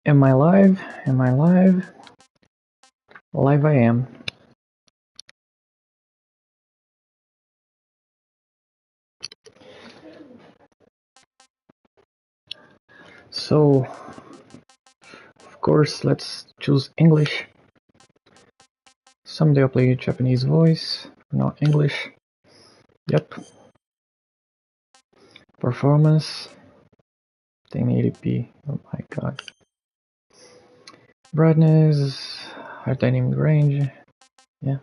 Am I live? Am I live? Live I am. So, of course, let's choose English. Someday I'll play Japanese voice, not English. Yep. Performance 1080p. Oh my god. Brightness, high dynamic range. Yeah.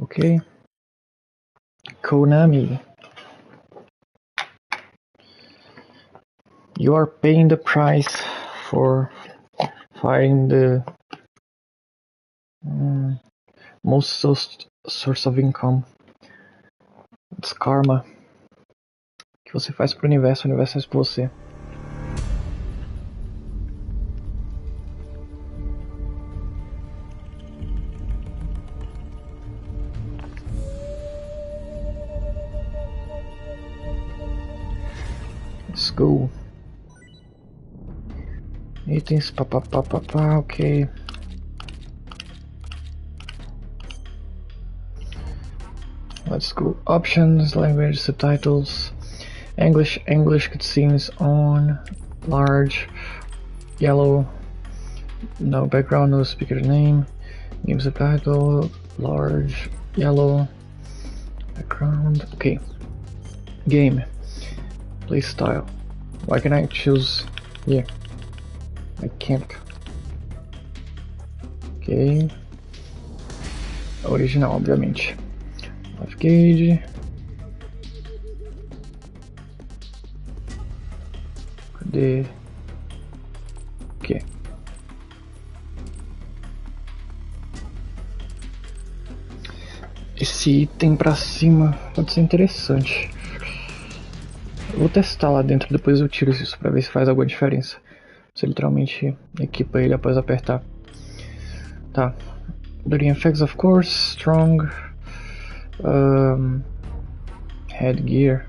Okay. Konami. You are paying the price for firing the most source of income. It's karma. O que você faz pro universo, o universo faz por você. Let's go. Itens, papapá, ok. Let's go. Options, language, subtitles, English cutscenes on, large, yellow, no background, no speaker name, game subtitle, large, yellow, background, okay. Game, play style. Why can I choose here? I can't. Ok. Original, obviamente. Life gauge. Cadê? Ok. Esse item pra cima pode ser interessante. Eu vou testar lá dentro, depois eu tiro isso pra ver se faz alguma diferença. Você literalmente equipa ele após apertar. Tá. During effects, of course. Strong. Headgear.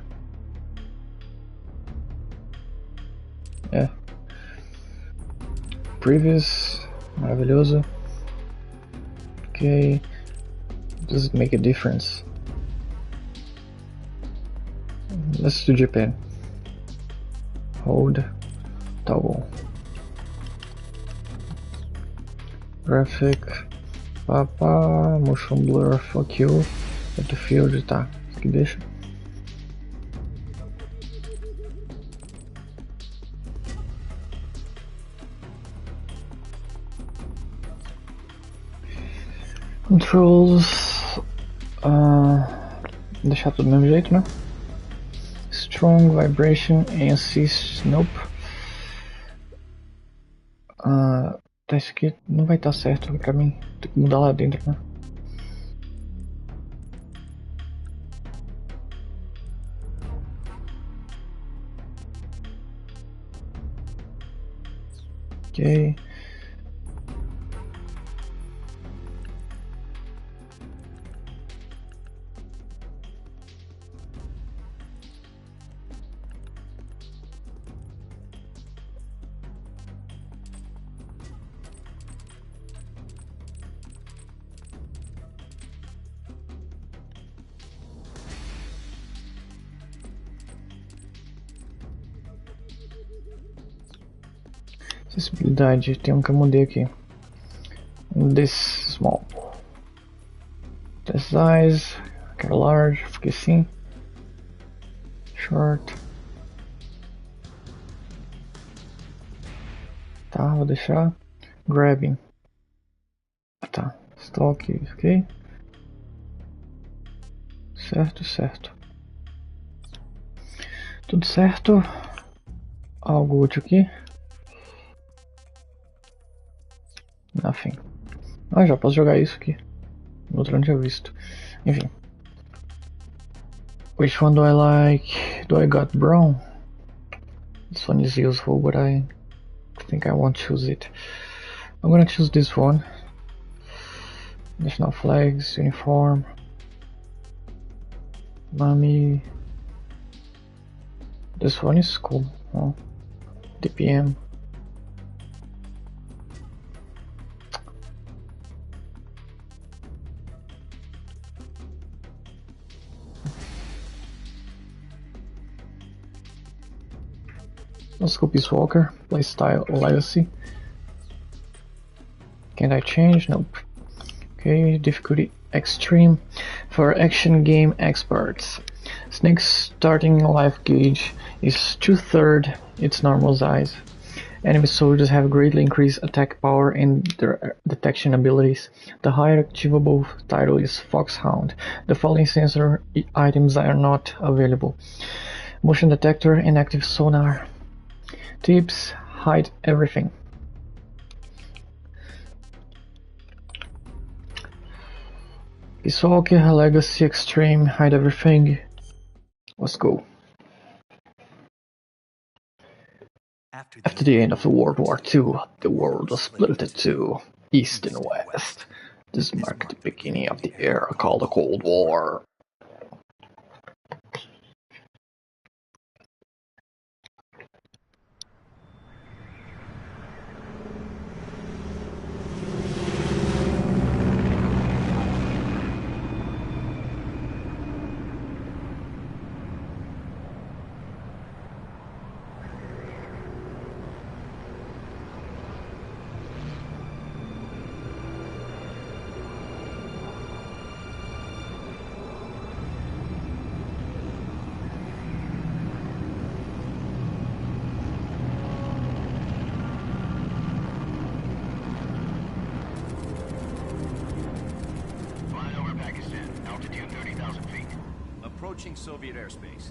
É. Previous. Maravilhoso. Ok. Does it make a difference? Let's do Japan. Hold. Toggle. Graphic. Papa. Motion blur. Fuck you. Battlefield. Tá. Isso aqui deixa. Controls. Deixar tudo do mesmo jeito, né? Strong vibration assist. Nope. Tá, isso aqui não vai estar certo pra mim. Tem que mudar lá dentro, né? Ok. Acessibilidade, tem um que eu mudei aqui. This small. This size, quero large, fiquei assim. Short. Tá, vou deixar. Grabbing. Tá, stock, ok. Certo. Tudo certo. Algo útil aqui. Nothing. Ah, já posso jogar isso aqui. No outro não tinha visto. Enfim. Which one do I like? Do I got brown? This one is useful, but I think I won't choose it. I'm gonna choose this one. National flags, uniform. Mommy. This one is cool. Oh. TPM. No scope is Walker. Playstyle Legacy. Can I change? Nope. Okay, difficulty extreme for action game experts. Snake's starting life gauge is 2/3 its normal size. Enemy soldiers have greatly increased attack power and their detection abilities. The higher achievable title is Foxhound. The following sensor items are not available: motion detector and active sonar. Tips: hide everything. Peace Walker, Legacy Extreme, hide everything. Let's go. After the end of World War II, the world was split into two, East and West. This marked the beginning of the era called the Cold War. Approaching Soviet airspace.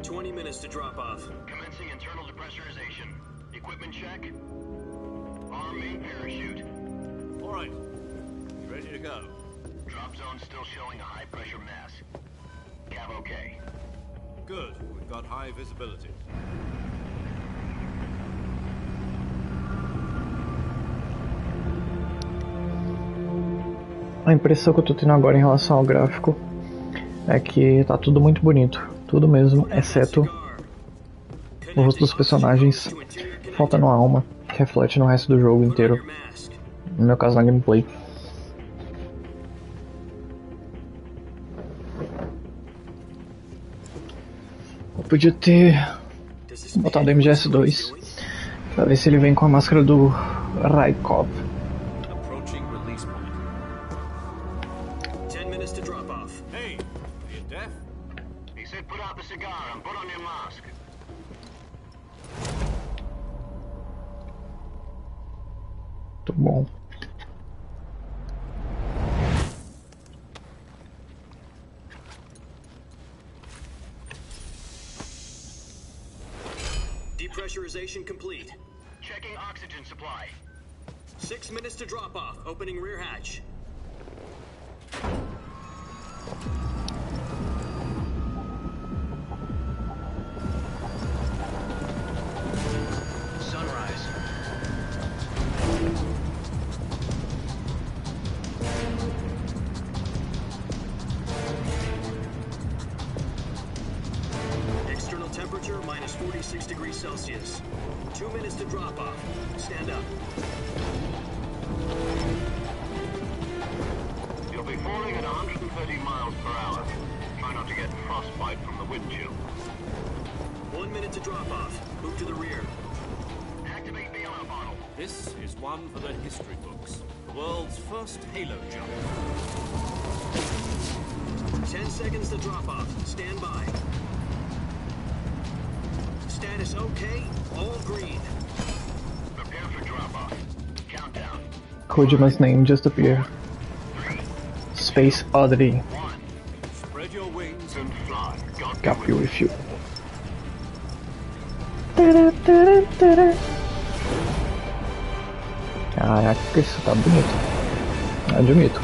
20 minutes to drop off. Commencing internal depressurization. Equipment check. Arm main parachute. All right. Ready to go. Drop zone still showing a high pressure mass. Cav okay. Good. We've got high visibility. A impressão que eu tô tendo agora em relação ao gráfico é que tá tudo muito bonito, tudo mesmo, exceto o rosto dos personagens, faltando alma, que reflete no resto do jogo inteiro, no meu caso na gameplay. Eu podia ter botado o MGS 2 pra ver se ele vem com a máscara do Raikov. Muito bom. Depressurization complete. Checking oxygen supply. 6 minutes to drop off. Opening rear hatch. Sunrise. External temperature minus 46 degrees Celsius. 2 minutes to drop off. Stand up. You'll be falling at 130 miles per hour. Try not to get frostbite from the wind chill. 1 minute to drop off. Move to the rear. Activate the alarm bottle. This is one for the history books. The world's first halo jump. 10 seconds to drop off. Stand by. Status okay. All green. Prepare for drop-off. Countdown. Kojima's name just appeared. Space Oddity. 1. Spread your wings And fly. Got you with you. Caraca, isso tá bonito. Admito.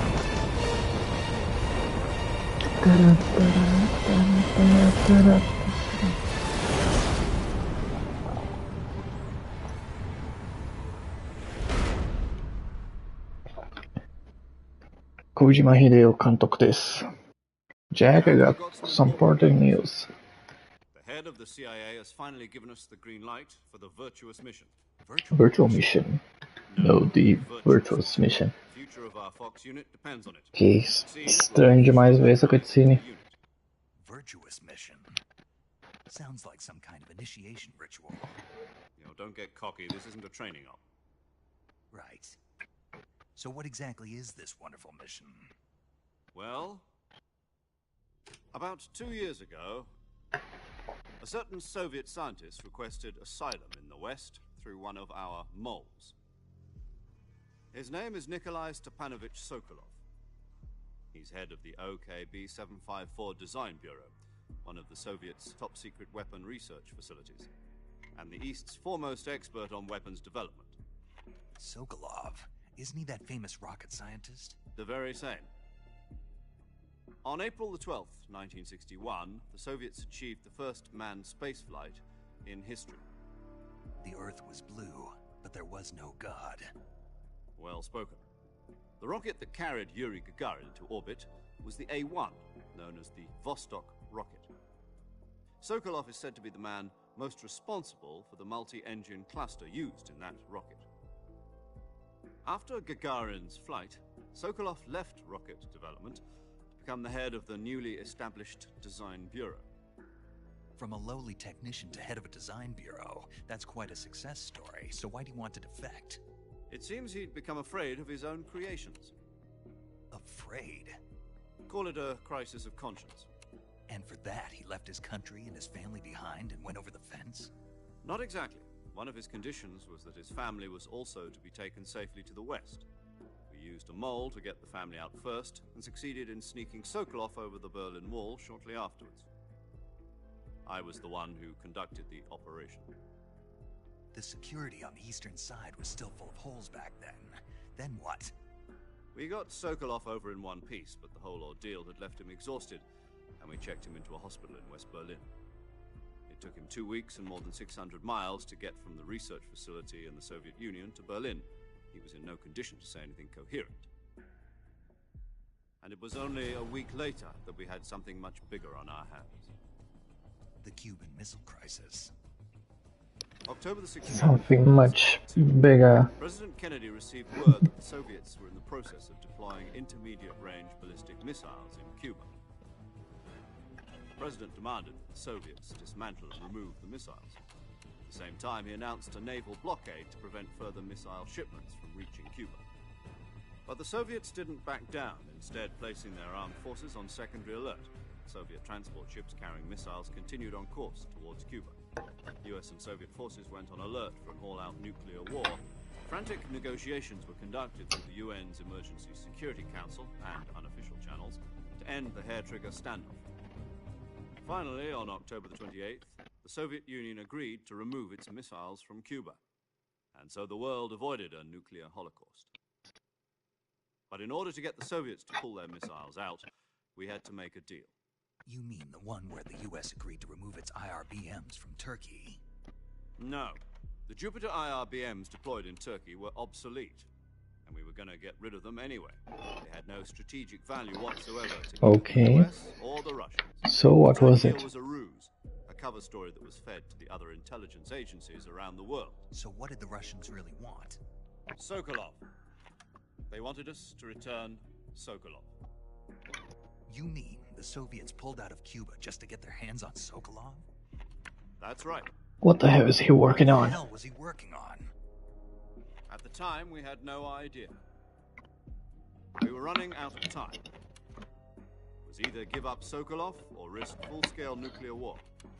Kojima Hideo 監督です。Jack, I got some important news. The head of the CIA has finally given us the green light for the virtuous mission. Virtual mission. No, the virtuous mission. The future of our Fox unit depends on it. Que estranho demais ver essa cutscene. Virtuous mission. Sounds like some kind of initiation ritual. You know, don't get cocky. This isn't a training op. Right. So what exactly is this wonderful mission? Well, about 2 years ago, a certain Soviet scientist requested asylum in the West through one of our moles. His name is Nikolai Stepanovich Sokolov. He's head of the OKB-754 Design Bureau, one of the Soviets' top-secret weapon research facilities, and the East's foremost expert on weapons development. Sokolov? Isn't he that famous rocket scientist? The very same. On April the 12th, 1961, the Soviets achieved the first manned spaceflight in history. The Earth was blue, but there was no God. Well spoken. The rocket that carried Yuri Gagarin to orbit was the A-1, known as the Vostok rocket. Sokolov is said to be the man most responsible for the multi-engine cluster used in that rocket. After Gagarin's flight, Sokolov left rocket development to become the head of the newly established Design Bureau. From a lowly technician to head of a design bureau, that's quite a success story, so why do you want to defect? It seems he'd become afraid of his own creations. Afraid? Call it a crisis of conscience. And for that, he left his country and his family behind and went over the fence? Not exactly. One of his conditions was that his family was also to be taken safely to the West. We used a mole to get the family out first, and succeeded in sneaking Sokolov over the Berlin Wall shortly afterwards. I was the one who conducted the operation. The security on the eastern side was still full of holes back then. Then what? We got Sokolov over in one piece, but the whole ordeal had left him exhausted, and we checked him into a hospital in West Berlin. It took him 2 weeks and more than 600 miles to get from the research facility in the Soviet Union to Berlin. He was in no condition to say anything coherent. And it was only a week later that we had something much bigger on our hands. The Cuban Missile Crisis. October the 16th. Something much bigger. President Kennedy received word that the Soviets were in the process of deploying intermediate-range ballistic missiles in Cuba. The President demanded that the Soviets dismantle and remove the missiles. At the same time, he announced a naval blockade to prevent further missile shipments from reaching Cuba. But the Soviets didn't back down, instead placing their armed forces on secondary alert. Soviet transport ships carrying missiles continued on course towards Cuba. US and Soviet forces went on alert for an all-out nuclear war. Frantic negotiations were conducted through the UN's Emergency Security Council and unofficial channels to end the hair-trigger standoff. Finally, on October the 28th, the Soviet Union agreed to remove its missiles from Cuba, and so the world avoided a nuclear holocaust. But in order to get the Soviets to pull their missiles out, we had to make a deal. You mean the one where the US agreed to remove its IRBMs from Turkey? No. The Jupiter IRBMs deployed in Turkey were obsolete, and we were going to get rid of them anyway. They had no strategic value whatsoever to the US or the Russians. So what was it? It was a ruse, a cover story that was fed to the other intelligence agencies around the world. So what did the Russians really want? Sokolov. They wanted us to return Sokolov. You mean the Soviets pulled out of Cuba just to get their hands on Sokolov? That's right. What the hell is he working on? What the hell was he working on? At the time, we had no idea. We were running out of time. It was either give up Sokolov or risk full-scale nuclear war.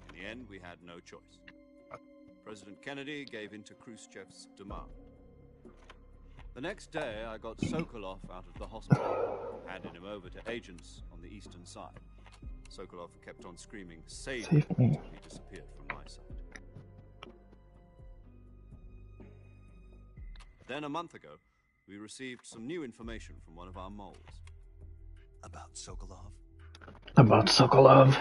In the end, we had no choice. President Kennedy gave in to Khrushchev's demand. The next day, I got Sokolov out of the hospital, handed him over to agents on the eastern side. Sokolov kept on screaming, "Save me," until he disappeared from my side. Then a month ago, we received some new information from one of our moles. About Sokolov? About Sokolov.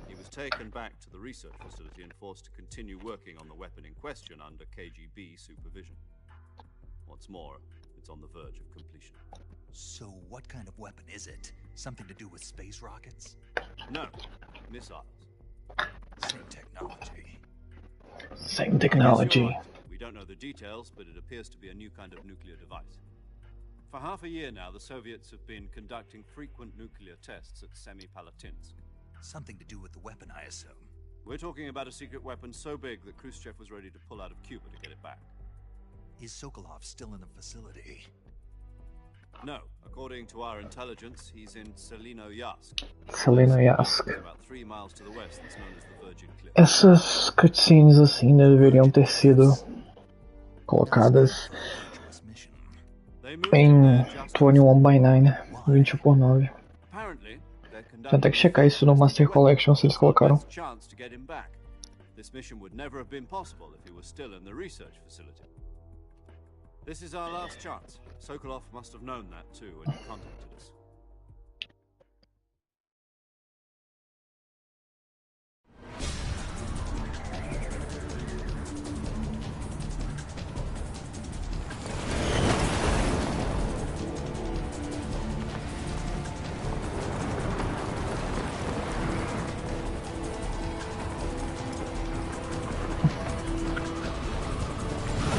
He was taken back to the research facility and forced to continue working on the weapon in question under KGB supervision. What's more, it's on the verge of completion. So what kind of weapon is it? Something to do with space rockets? No, missiles. Same technology. Same technology. We don't know the details, but it appears to be a new kind of nuclear device. For half a year now, the Soviets have been conducting frequent nuclear tests at Semipalatinsk. Something to do with the weapon, I assume. We're talking about a secret weapon so big that Khrushchev was ready to pull out of Cuba to get it back. Is Sokolov still in the facility? No, according to our intelligence, he's in Selinoyarsk. Selinoyarsk. About 3 miles to the west, that's known as the Virgin Cliff. Essas cutscenes assim deveriam ter sido colocadas em 21/9, 21/9. Tem até que checar isso no Master Collection se eles colocaram. This mission would never have been possible if he was still in the research facility. This is our last chance. Sokolov must have known that too when he contacted us.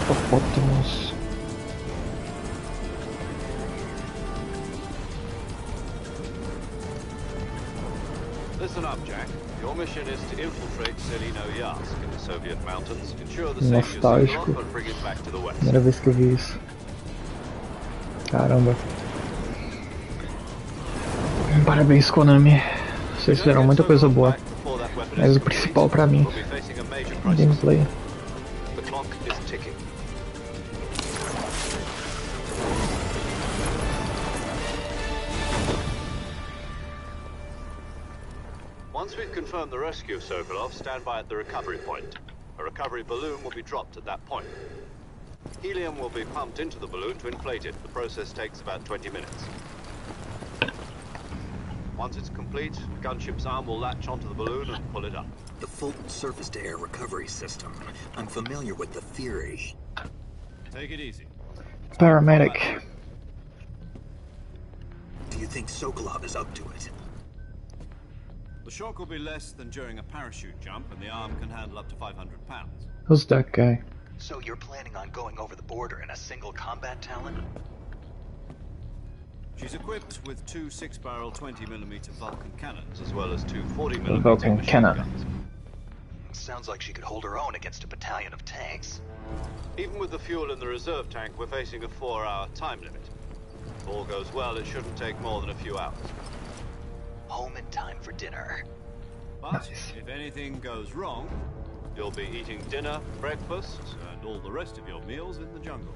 Hipopótamos. Listen up, Jack. Your mission is to infiltrate Selinoyarsk in the Soviet mountains, ensure the safety of Sokolov and bring it back to the west. Primeira vez que eu vi isso. Caramba. Parabéns, Konami. Vocês fizeram muita coisa boa. Mas o principal pra mim, gameplay. The clock is ticking. Once we've confirmed the rescue of Sokolov, stand by at the recovery point. A recovery balloon will be dropped at that point. Helium will be pumped into the balloon to inflate it. The process takes about 20 minutes. Once it's complete, the gunship's arm will latch onto the balloon and pull it up. The Fulton surface-to-air recovery system. I'm familiar with the theory. Take it easy. Paramedic. Do you think Sokolov is up to it? The shock will be less than during a parachute jump, and the arm can handle up to 500 pounds. Who's that guy? So you're planning on going over the border in a single combat Talon? She's equipped with 2 6-barrel 20mm Vulcan cannons, as well as 2 40mm Vulcan machine cannon. guns. Sounds like she could hold her own against a battalion of tanks. Even with the fuel in the reserve tank, we're facing a 4-hour time limit. If all goes well, it shouldn't take more than a few hours. Home in time for dinner. But Nice. if anything goes wrong, you'll be eating dinner, breakfast, and all the rest of your meals in the jungle.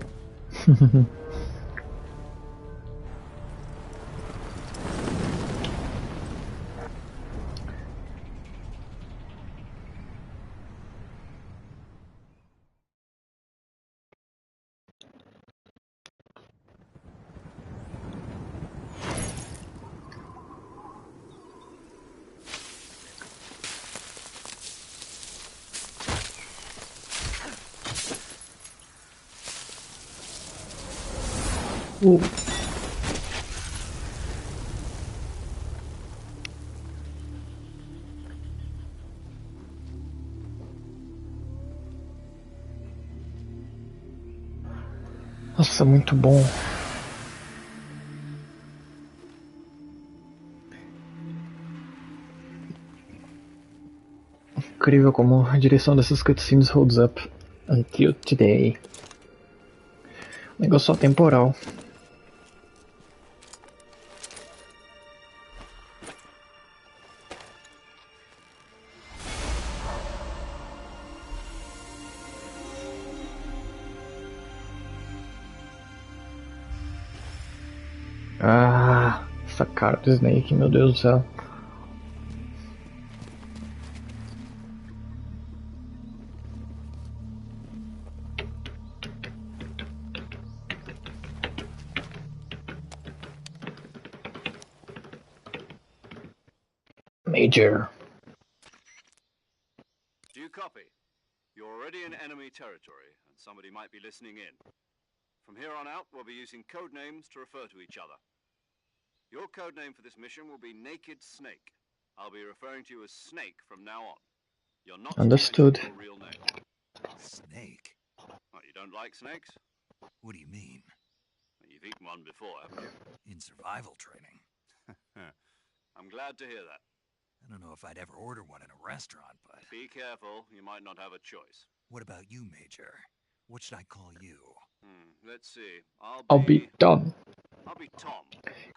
Nossa, muito bom. Incrível como a direção dessas cutscenes holds up until today. Negócio só temporal. Ah, essa cara do Snake, meu Deus do céu. Major. Do you copy? You're already in enemy territory, and somebody might be listening in. From here on out, we'll be using code names to refer to each other. Your code name for this mission will be Naked Snake. I'll be referring to you as Snake from now on. You're not Understood. to mention your real name. Snake? What, you don't like snakes? What do you mean? You've eaten one before, haven't you? In survival training? I'm glad to hear that. I don't know if I'd ever order one in a restaurant, but... Be careful, you might not have a choice. What about you, Major? What should I call you? Let's see. I'll be Tom. I'll be Tom.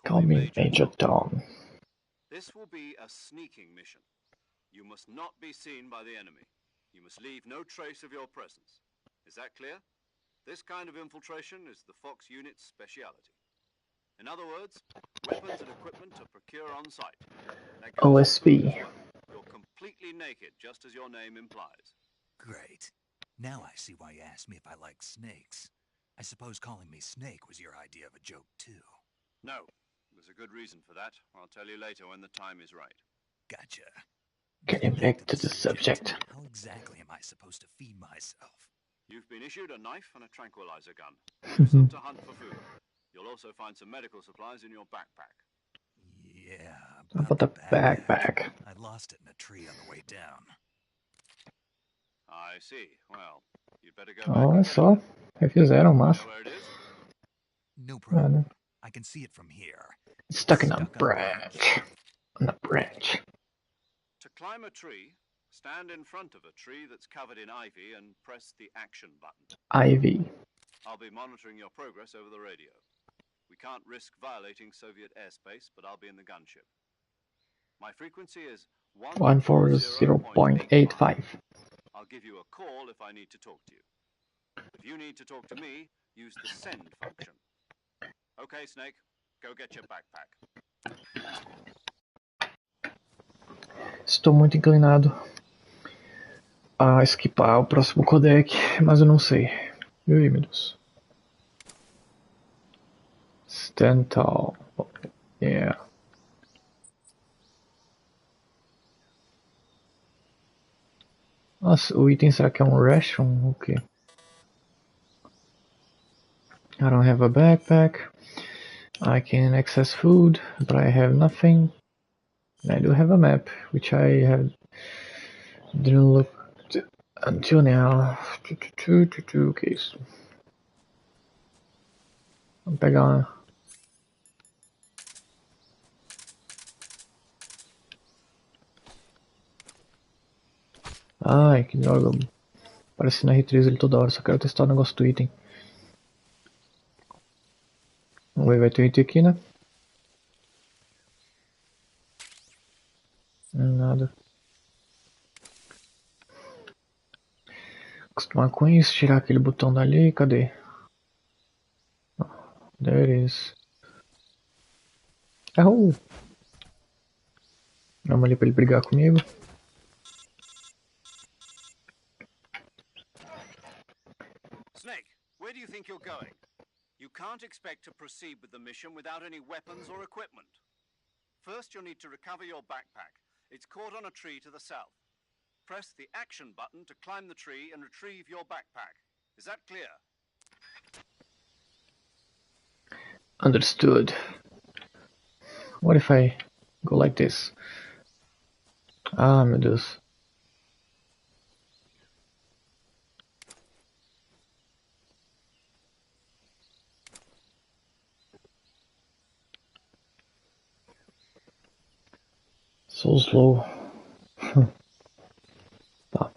Call me Major Tom. This will be a sneaking mission. You must not be seen by the enemy. You must leave no trace of your presence. Is that clear? This kind of infiltration is the Fox unit's speciality. In other words, weapons and equipment are procured on site. OSP. You're completely naked, just as your name implies. Great. Now I see why you asked me if I like snakes. I suppose calling me Snake was your idea of a joke, too. No. There's a good reason for that. I'll tell you later when the time is right. Gotcha. Getting back to the subject. How exactly am I supposed to feed myself? You've been issued a knife and a tranquilizer gun. Use them to hunt for food. You'll also find some medical supplies in your backpack. Yeah, about the backpack? I lost it in a tree on the way down. I see. Well, you'd better go Olha só, refizeram massa. Know where it is? No problem. Mano, I can see it from here. it's stuck in a branch. On a branch. To climb a tree, stand in front of a tree that's covered in ivy and press the action button. Ivy. I'll be monitoring your progress over the radio. We can't risk violating Soviet airspace, but I'll be in the gunship. My frequency is 140.85. I'll give you a call if I need to talk to you. If you need to talk to me, use the send function. Okay, Snake, go get your backpack. Estou muito inclinado a esquipar o próximo codec, mas eu não sei. Ui, meu Deus. Stand tall. Yeah. Nossa, o item será que é um ration? O quê? I don't have a backpack. I can access food, but I have nothing. I do have a map, which I have didn't look until now. Okay. Vamos pegar uma. Ai, que droga. Parece na R3 ele toda hora, só quero testar o negócio do item. Vamos ver, vai ter item aqui, né? Nada. Acostumar com isso, tirar aquele botão dali, cadê? There it is. Errou! Vamos ali pra ele brigar comigo. Snake, where do you think you're going? You can't expect to proceed with the mission without any weapons or equipment. First, you'll need to recover your backpack. It's caught on a tree to the south. Press the action button to climb the tree and retrieve your backpack. Is that clear? Understood. What if I go like this? Ah, meu Deus. So slow. Tá.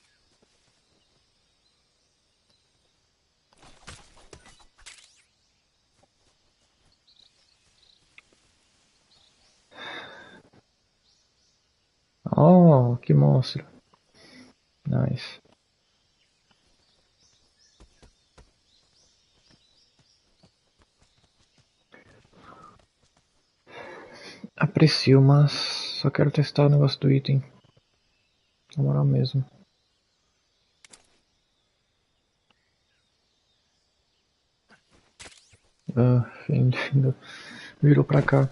Oh, que monstro. Nice. Aprecio, mas só quero testar o negócio do item. Na moral mesmo. Ainda virou pra cá.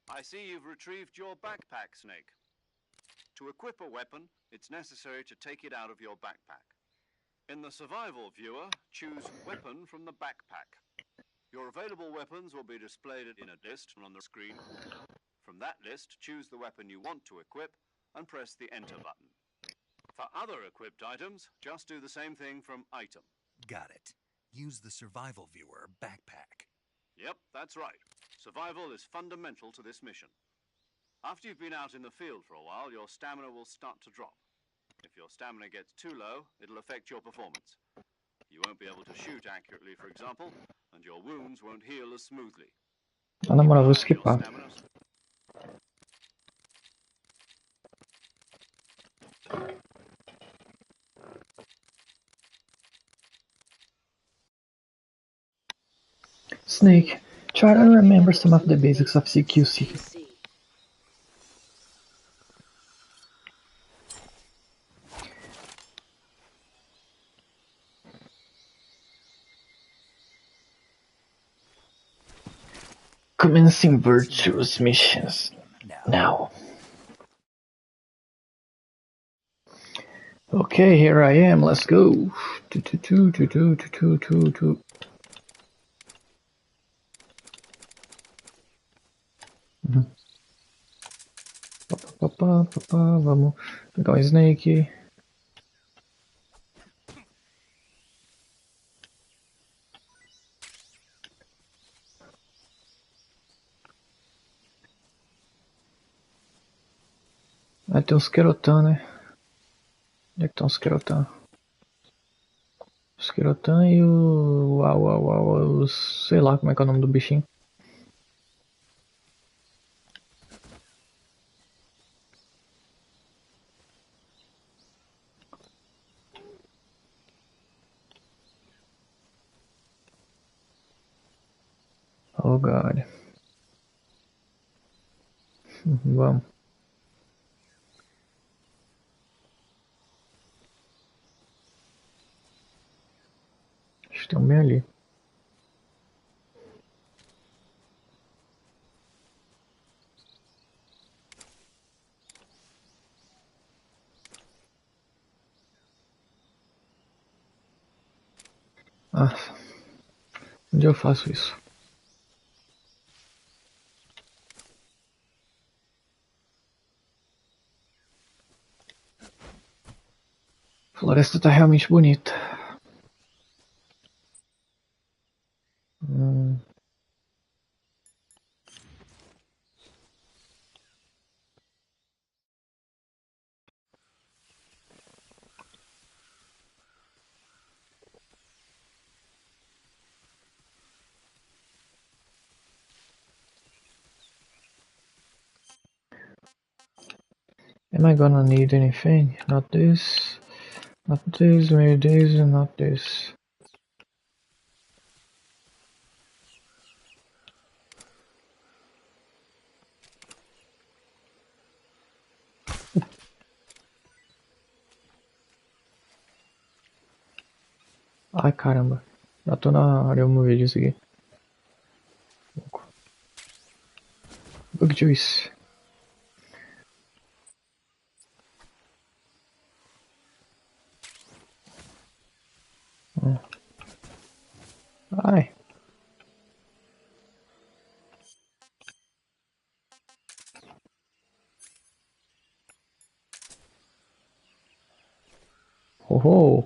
I see you've retrieved your backpack, Snake. To equip a weapon, it's necessary to take it out of your backpack. In the survival viewer, choose weapon from the backpack. Your available weapons will be displayed in a list on the screen. From that list, choose the weapon you want to equip and press the enter button. For other equipped items, just do the same thing from item. Got it. Use the survival viewer backpack. Yep, that's right. Survival is fundamental to this mission. After you've been out in the field for a while, your stamina will start to drop. If your stamina gets too low, it'll affect your performance. You won't be able to shoot accurately, for example, and your wounds won't heal as smoothly. Ah, na moral, vou skipar. Snake, try to remember some of the basics of CQC. Commencing virtuous missions now. Okay, here I am. Let's go. Vamos pegar o Snake. Ah, tem uns Querotan, né? Onde é que estão os Querotan? Os Querotan e o... sei lá como é que é o nome do bichinho. Oh, God. Vamos. Estão bem ali. Ah, onde eu faço isso? A floresta tá realmente bonita. Am I gonna need anything? Not this, maybe this, and not this. Ai, caramba. Já tô na área, eu movi disso aqui. Bug juice. Ai. Oh,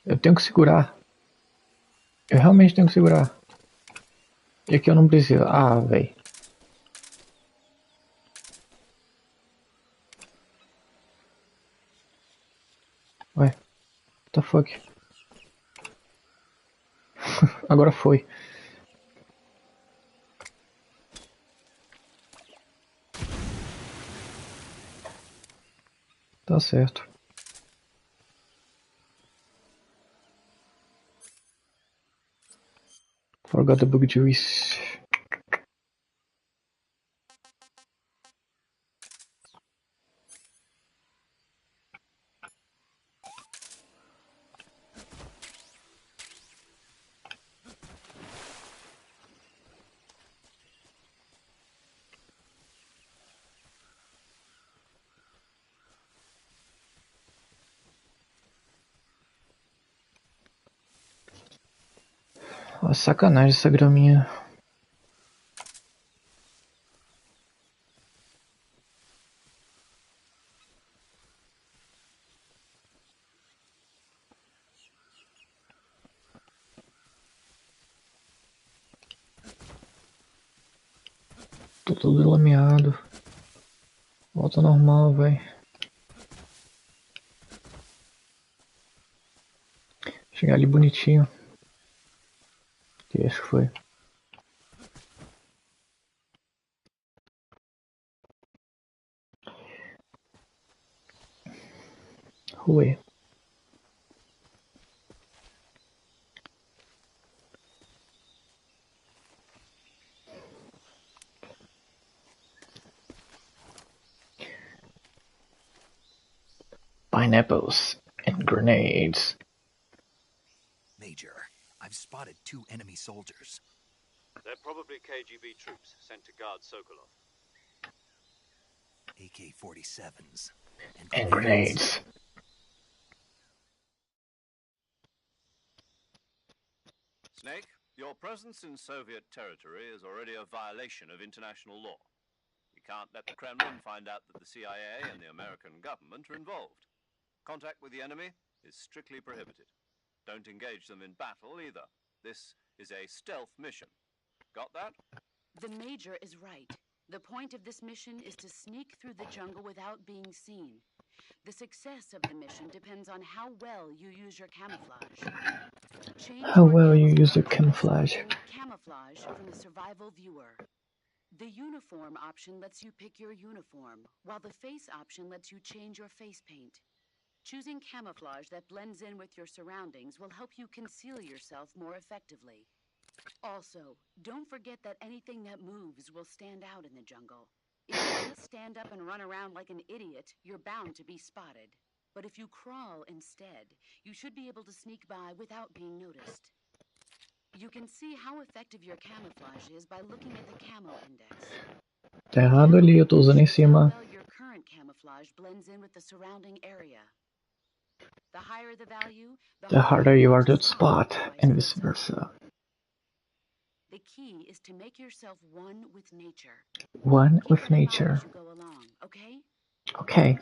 eu tenho que segurar. Eu realmente tenho que segurar. E aqui eu não preciso. Ah, véi. Ué. What the fuck? Agora foi. Tá certo. Forgot the bug juice. Ó, sacanagem essa graminha. Tô todo lameado. Volta normal, vai. Chegar ali bonitinho. Que acho que foi. Ué. Pineapples and grenades. Major, I've spotted 2 enemy soldiers. They're probably KGB troops sent to guard Sokolov. AK-47s. And grenades. Snake, your presence in Soviet territory is already a violation of international law. You can't let the Kremlin find out that the CIA and the American government are involved. Contact with the enemy is strictly prohibited. Don't engage them in battle either. This is a stealth mission. Got that? The Major is right. The point of this mission is to sneak through the jungle without being seen. The success of the mission depends on how well you use your camouflage. How well you use the camouflage. Camouflage from the survival viewer. The uniform option lets you pick your uniform, while the face option lets you change your face paint. Choosing camouflage that blends in with your surroundings will help you conceal yourself more effectively. Also, don't forget that anything that moves will stand out in the jungle. If you just stand up and run around like an idiot, you're bound to be spotted. But if you crawl instead, you should be able to sneak by without being noticed. You can see how effective your camouflage is by looking at the camo index. Tá errado ali, eu tô usando em cima. Well, your current camouflage blends in with the surrounding area. The higher the value, The harder you are to spot, and vice versa. The key is to make yourself one with nature. One with nature. As you go along, okay? Okay.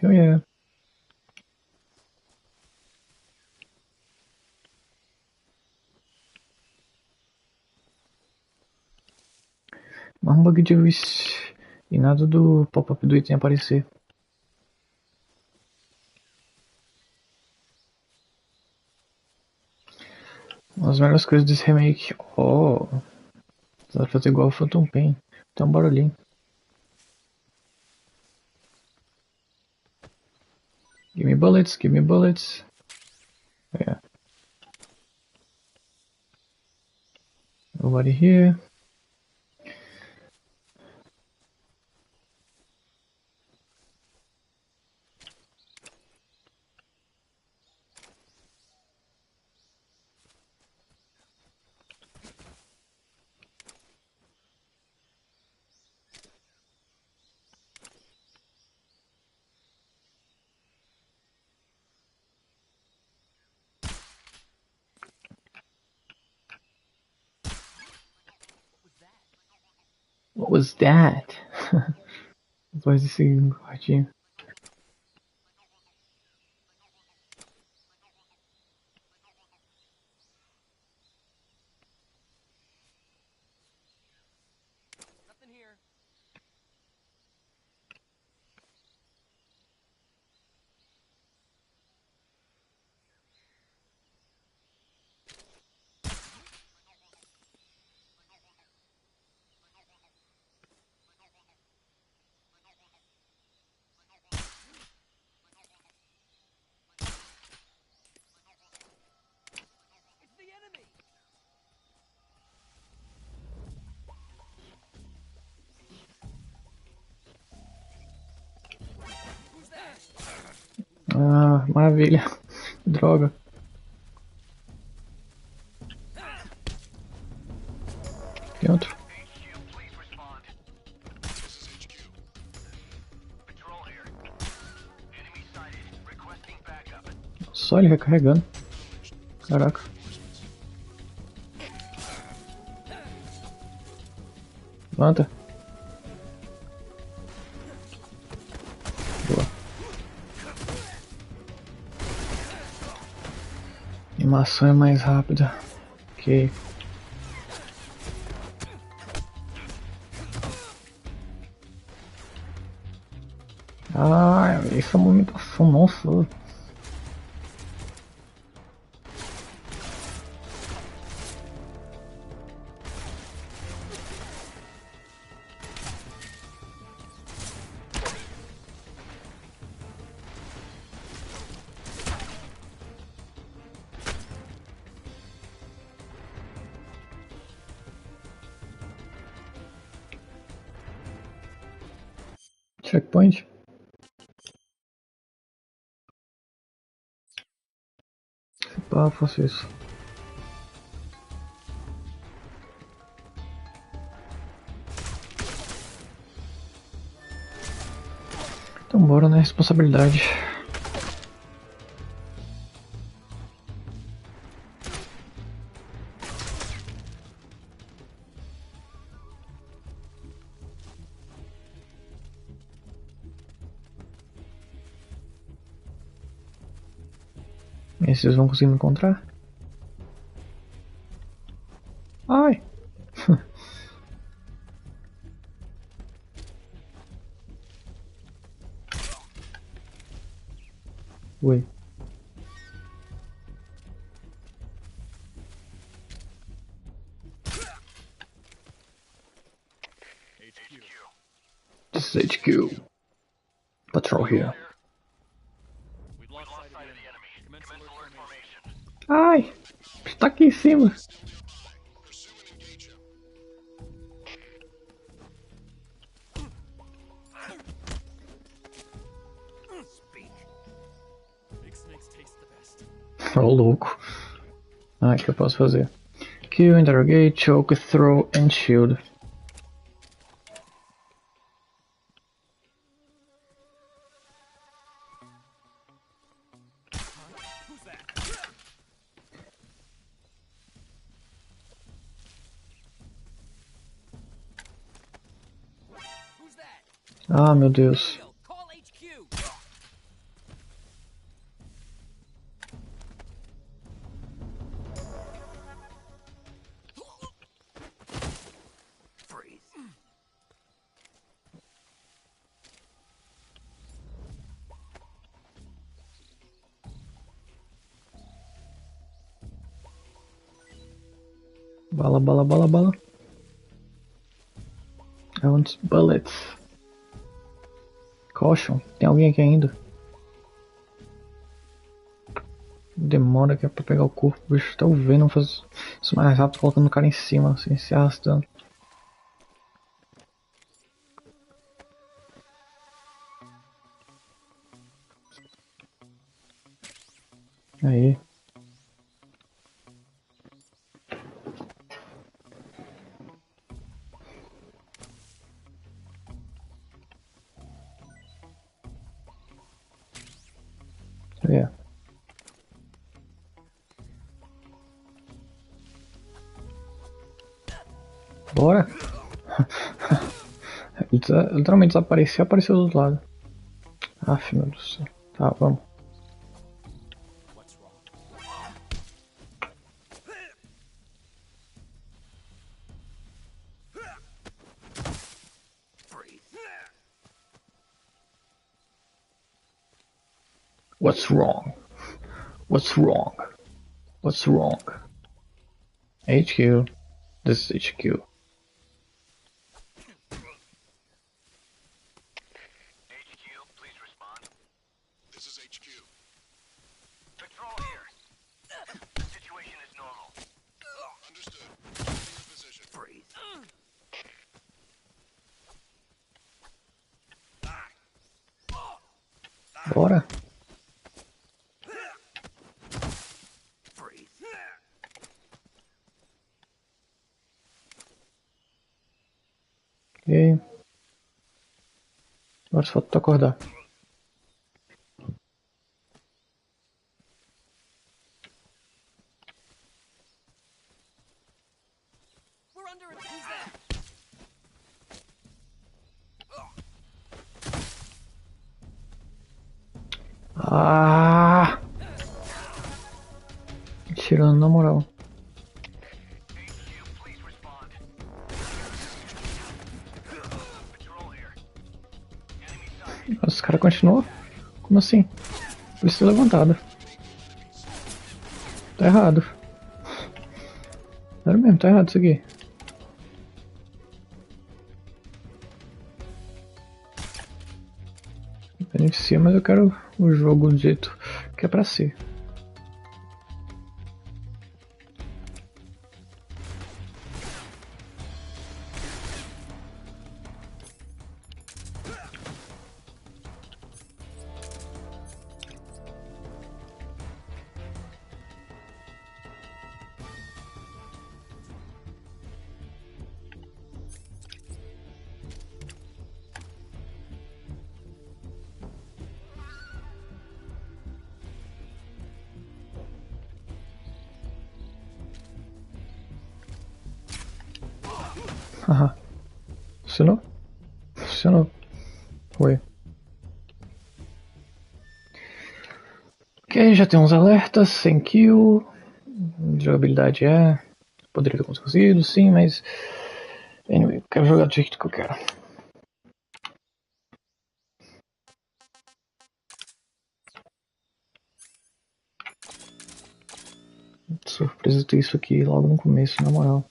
Oh yeah. Mais um bug de luz. E nada do pop-up do item aparecer. Uma das melhores coisas desse remake. Oh. Dá pra fazer igual o Phantom Pain. Tem um barulhinho. Give me bullets, give me bullets. Yeah. Nobody here. What was that? Voz desse gordinho. Nothing here. Ah, maravilha. Droga. Tem outro. Só ele recarregando. Caraca. Levanta. Boa. A animação é mais rápida. Ok. Ah, essa movimentação, nossa. Checkpoint. Pá, faço isso. Então bora na responsabilidade. Esses vão conseguir me encontrar? Ai! Oi. This is HQ. Patrol here. Ai! Está aqui em cima. Ô louco. Ah, o que eu posso fazer? Kill, interrogate, choke, throw and shield. Ah, meu Deus. Bala, bala, bala, bala. I want bullets. Caution, tem alguém aqui ainda? Demora aqui pra pegar o corpo, o bicho tá o Venom faz isso mais rápido, colocando o cara em cima, assim, se arrastando. Aí. É. Bora! Ele literalmente desapareceu e apareceu do outro lado. Aff, meu Deus do céu. Tá, vamos. What's wrong? What's wrong? What's wrong? HQ. This is HQ. Bora. E aí? Agora só falta tu acordar. Ah! Tirando na moral. Nossa, os caras continuam? Como assim? Polícia levantada. Tá errado. Sério mesmo, tá errado isso aqui. Beneficia, mas eu quero o jogo do jeito que é pra ser. Haha. Funcionou? Funcionou. Foi. Ok, já tem uns alertas, 100 kill. Jogabilidade poderia ter conseguido, sim, mas... Anyway, quero jogar do jeito que eu quero. Surpresa ter isso aqui logo no começo, na moral.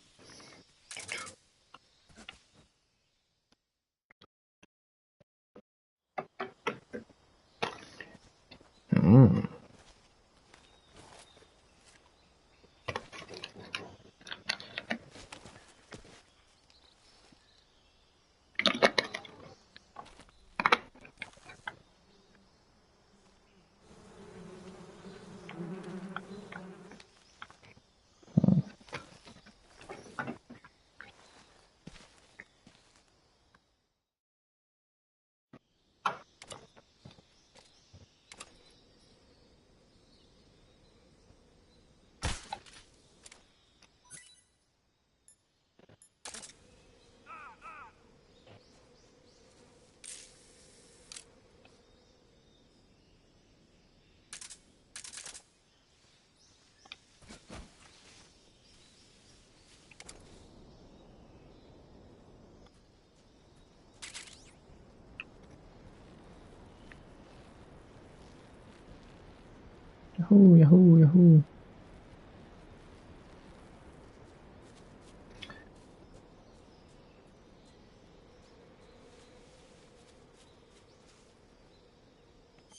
Yahoo, Yahoo, Yahoo.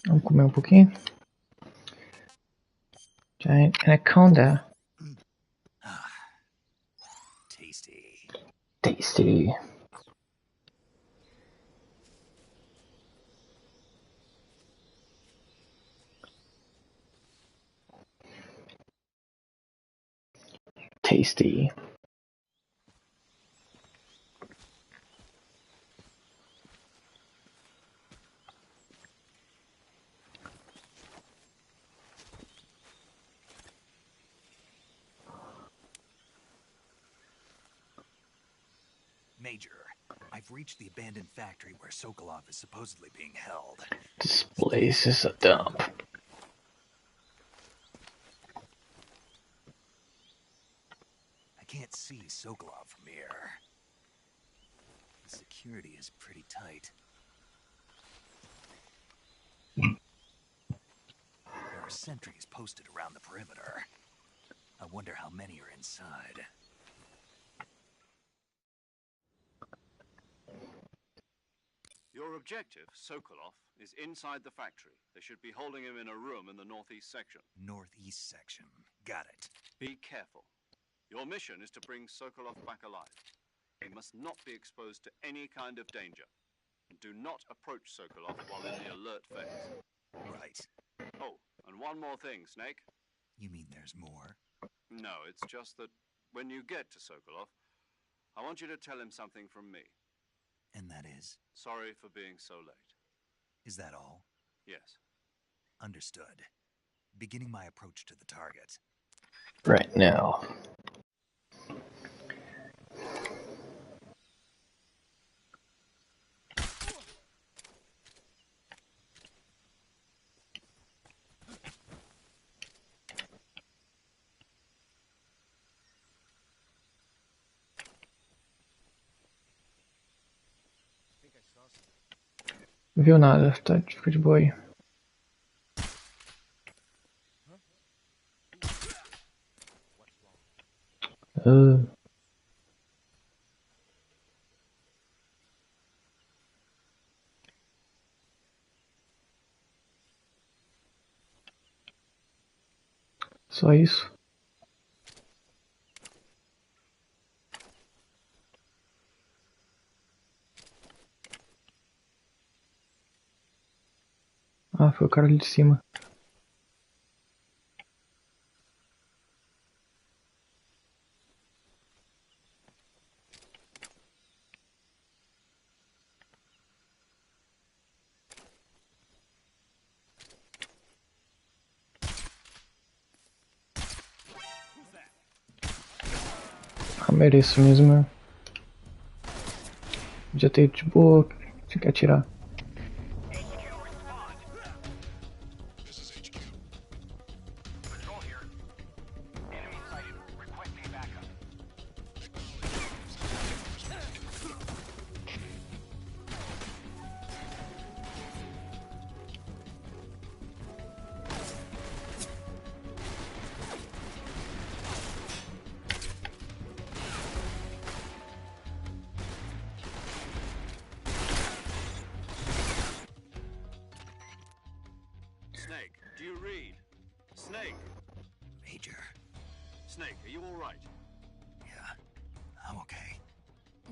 Vamos comer um pouquinho. Giant Anaconda. Tasty. Tasty. Tasty. Major, I've reached the abandoned factory where Sokolov is supposedly being held. This place is a dump. I can't see Sokolov from here. The security is pretty tight. There are sentries posted around the perimeter. I wonder how many are inside. Your objective, Sokolov, is inside the factory. They should be holding him in a room in the northeast section. Northeast section. Got it. Be careful. Your mission is to bring Sokolov back alive. He must not be exposed to any kind of danger. Do not approach Sokolov while in the alert phase. Right. Oh, and one more thing, Snake. You mean there's more? No, it's just that when you get to Sokolov, I want you to tell him something from me. And that is? Sorry for being so late. Is that all? Yes. Understood. Beginning my approach to the target. Right now. Não viu nada, tá, fica de boa aí. Só isso. Ah, foi o cara ali de cima. Ah, mereço mesmo. Podia ter ido de boa, tinha que atirar. Snake, do you read? Snake! Major. Snake, are you alright? Yeah, I'm okay.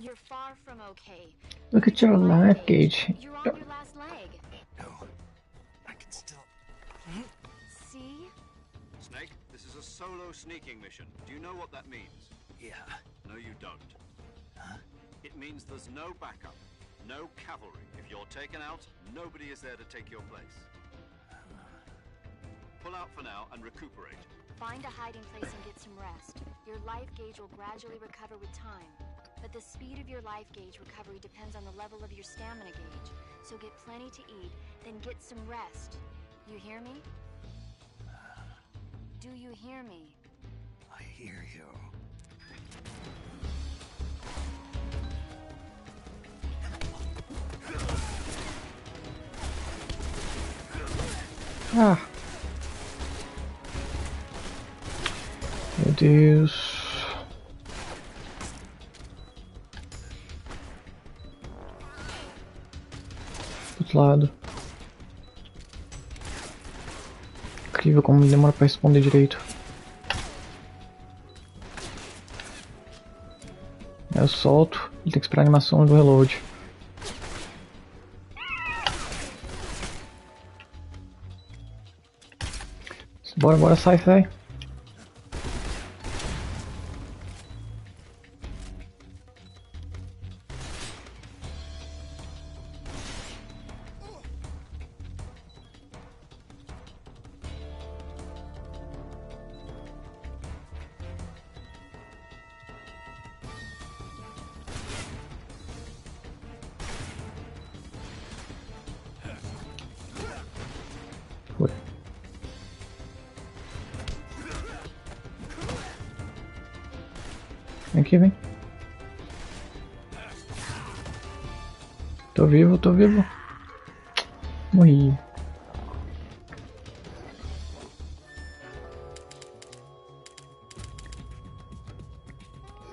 You're far from okay. Look at your life gauge. You're on your last leg. No, I can still... See? Snake, this is a solo sneaking mission. Do you know what that means? Yeah. No, you don't. Huh? It means there's no backup, no cavalry. If you're taken out, nobody is there to take your place. Pull out for now and recuperate. Find a hiding place and get some rest. Your life gauge will gradually recover with time. But the speed of your life gauge recovery depends on the level of your stamina gauge. So get plenty to eat, then get some rest. You hear me? Do you hear me? I hear you. Ah. Meu Deus. Do outro lado. Incrível como demora pra responder direito. Eu solto, ele tem que esperar a animação do reload. Bora, bora, sai. Foi. Vem aqui, vem. Tô vivo. Morri.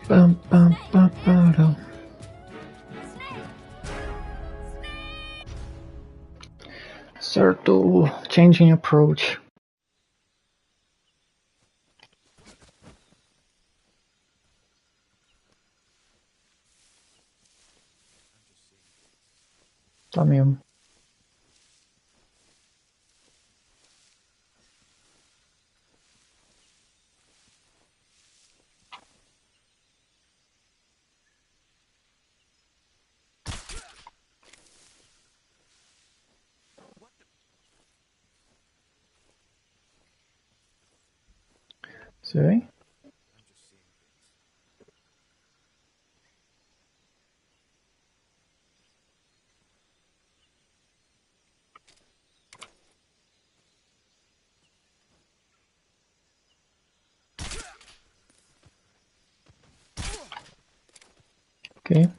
Pam, param. Certo. Changing approach. Tá mesmo. Você vem? Ok.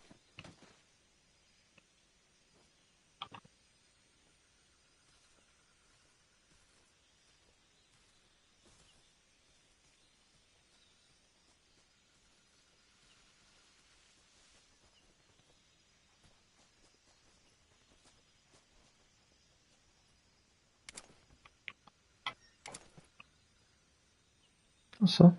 Olha só.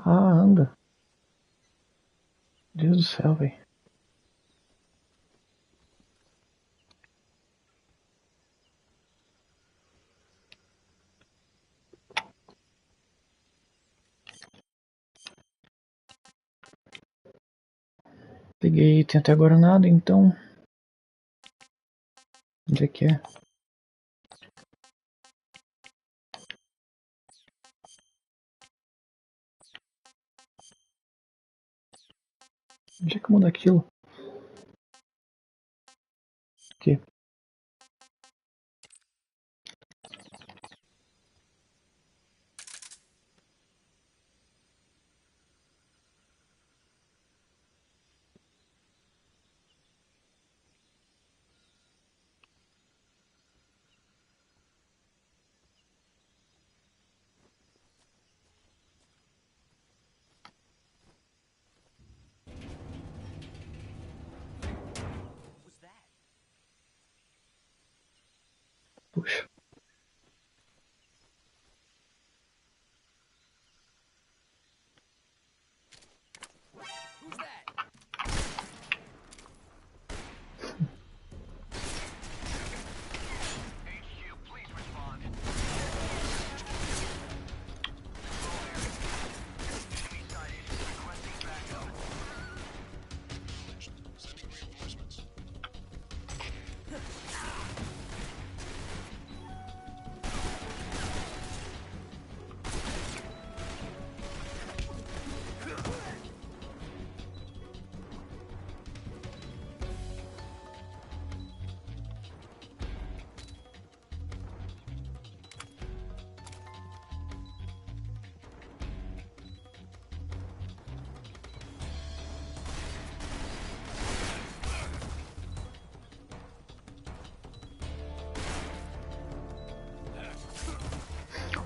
Ah, anda. Deus do céu, velho. Peguei item até agora nada, então... Onde é que é? Onde é que muda aquilo? Aqui. Puxa.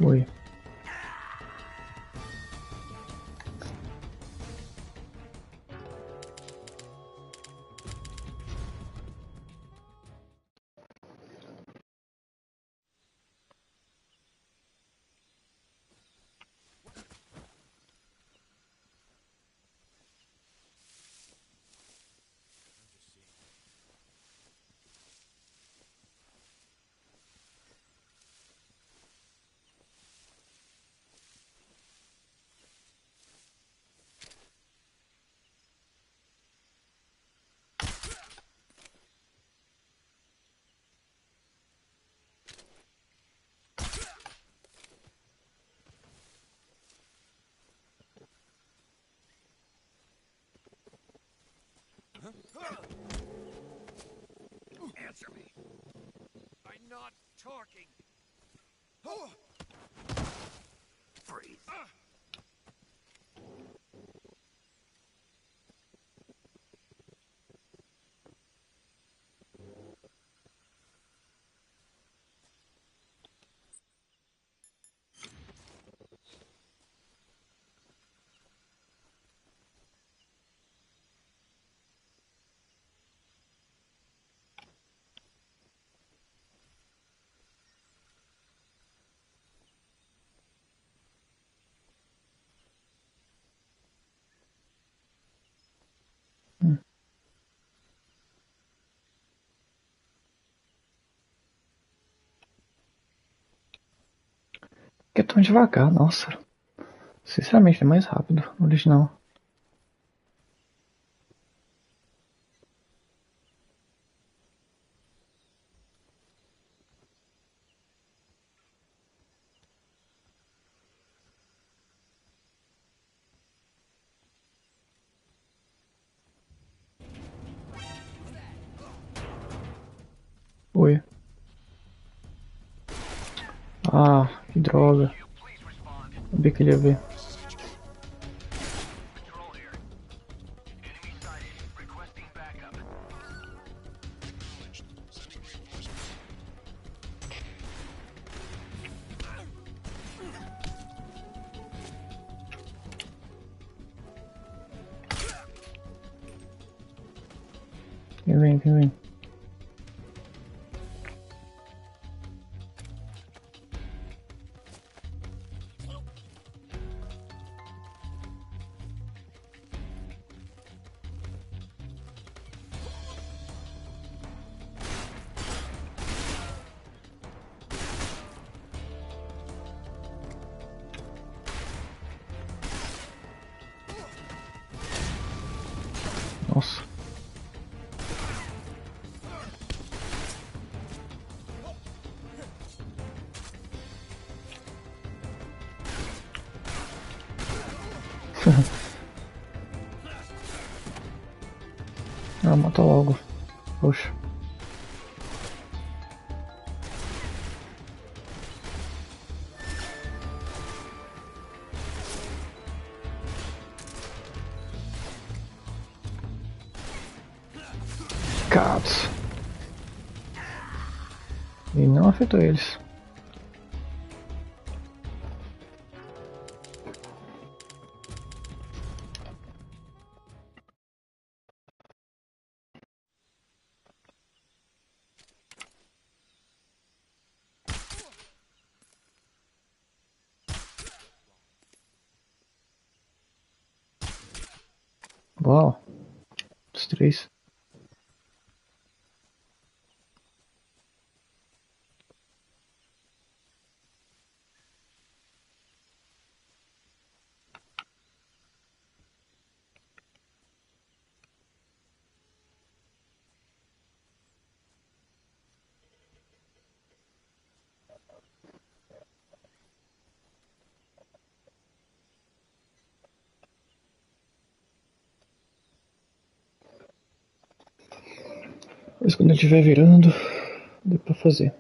Oi. Answer me. I'm not talking. Freeze. Que é tão devagar, nossa. Sinceramente, é mais rápido no original. Oi. Ah, que droga. Sabia que ele ia ver. Quem vem, quem vem? Nossa. Ah, mata logo. Poxa. Catos. E não afetou eles. Uau. Os três. Mas quando ele estiver virando, dá pra fazer.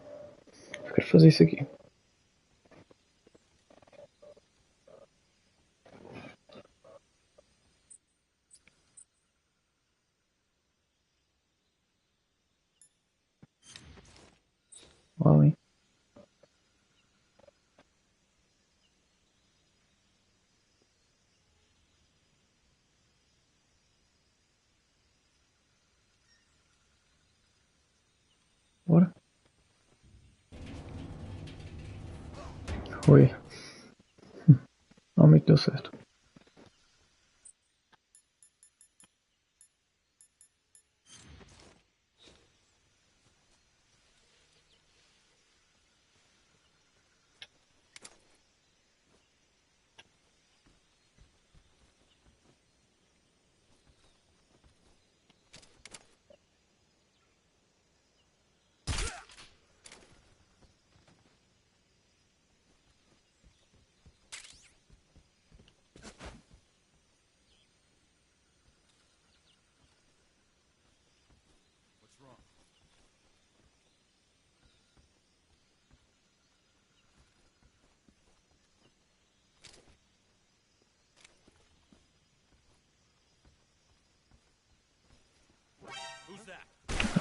Eu quero fazer isso aqui. Uau, hein? Bora. Oi. Realmente deu certo.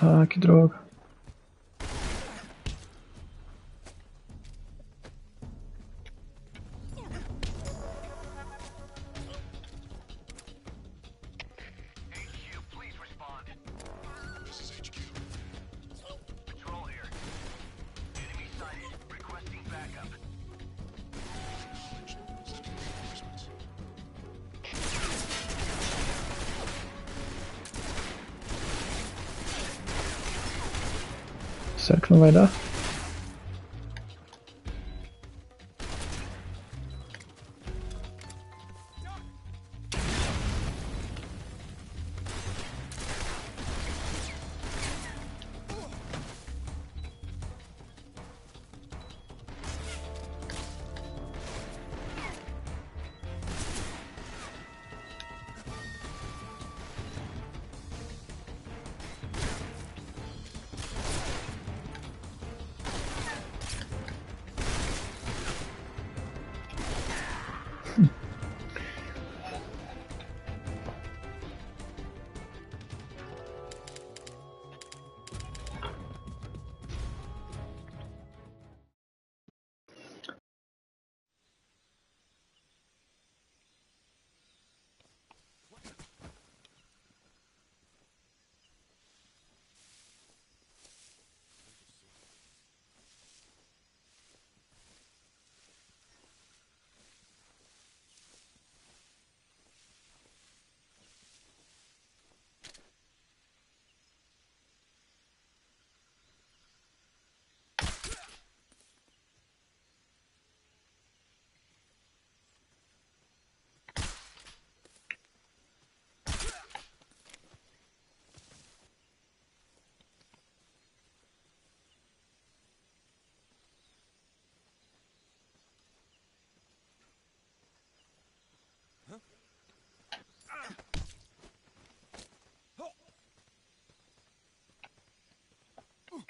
Ah, que droga. HQ, please respond. This is HQ. Patrol here. Enemy sighted. Requesting backup. Sending reinforcements. Será que não vai dar?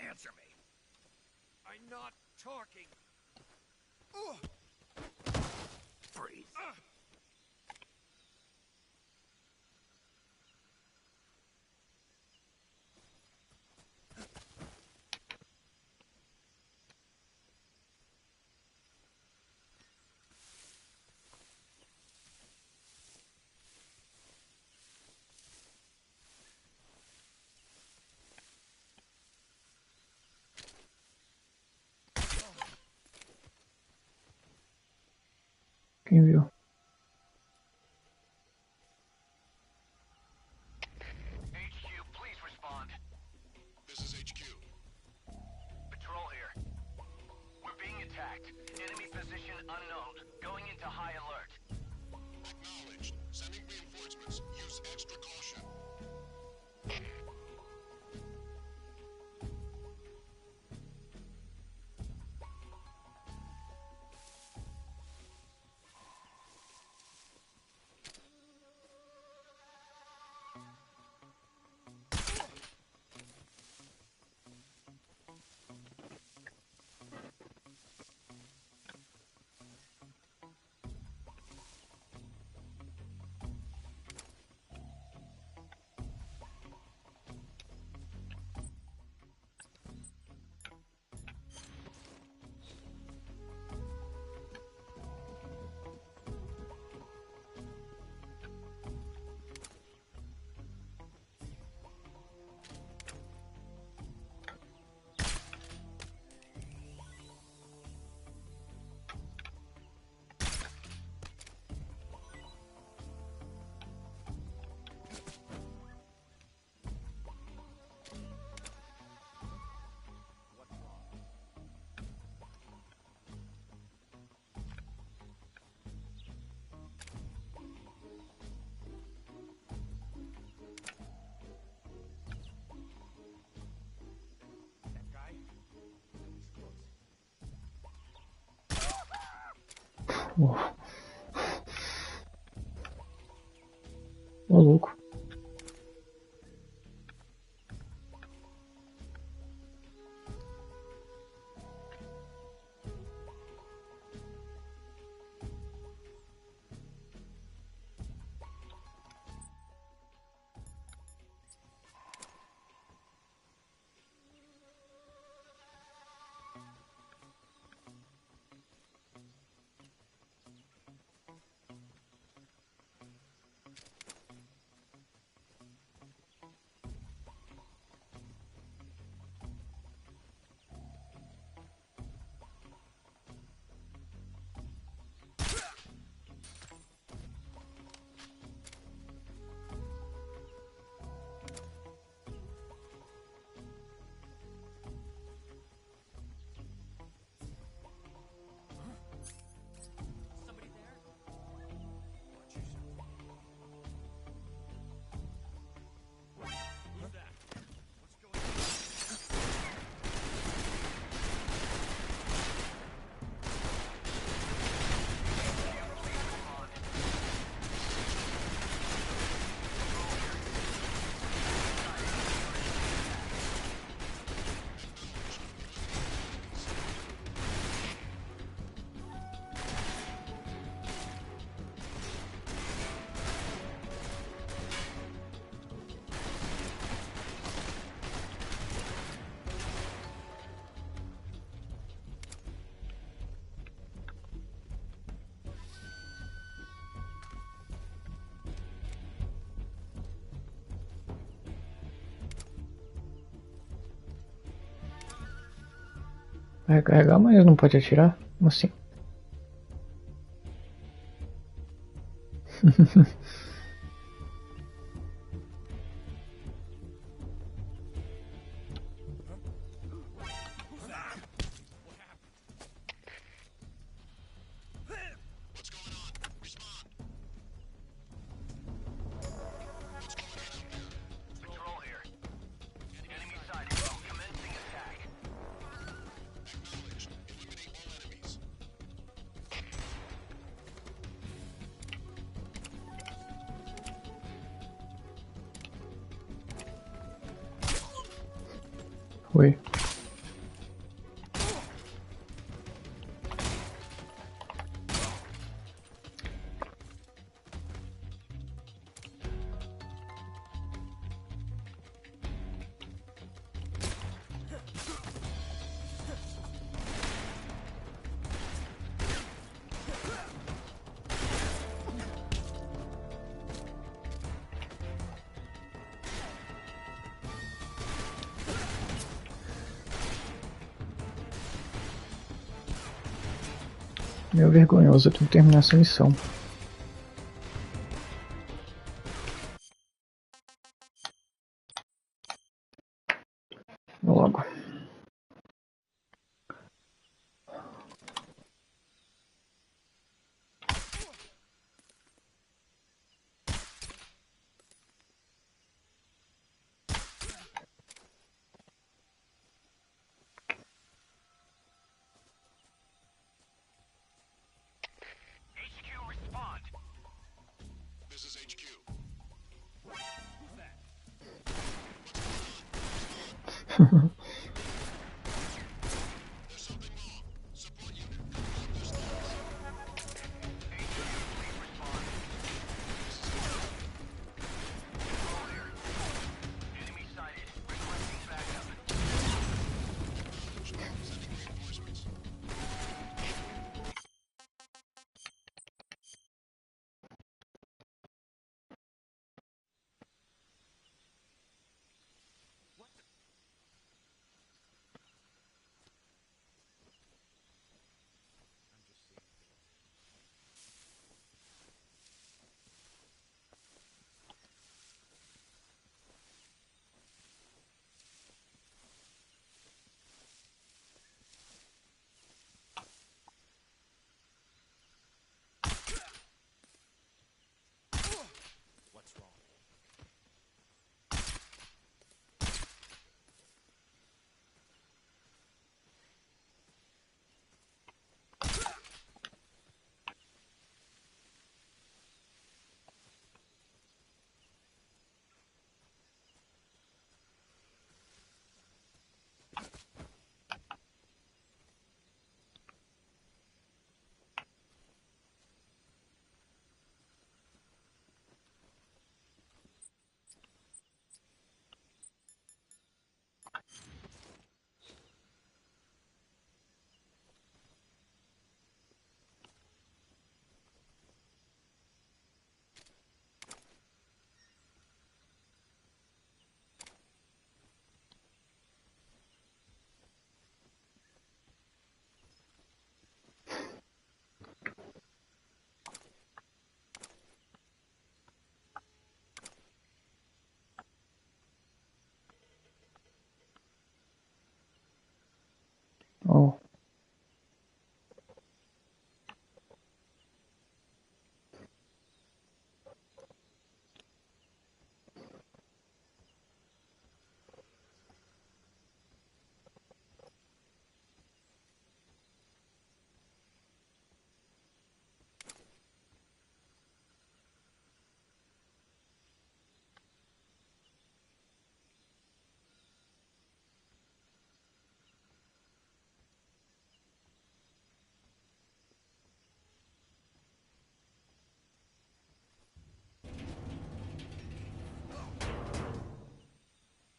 Answer me. I'm not talking. Breathe. Quem viu? HQ, please respond. This is HQ. Patrol here. We're being attacked. Enemy position unknown. Going into high alert. Acknowledged. Sending reinforcements. Use extra caution. Ô louco. Recarregar, mas não pode atirar? Como assim? Patrol here. Enemy sighted. Commencing attack. Acknowledged. Eliminate all enemies. Oi. Meu vergonhoso, eu tenho que terminar essa missão. Logo. HQ, respond. This is HQ. There's something wrong. Support unit. There's HQ, please respond. Patrol here. Enemy sighted. Requesting backup. sending reinforcements. What's wrong? Oh.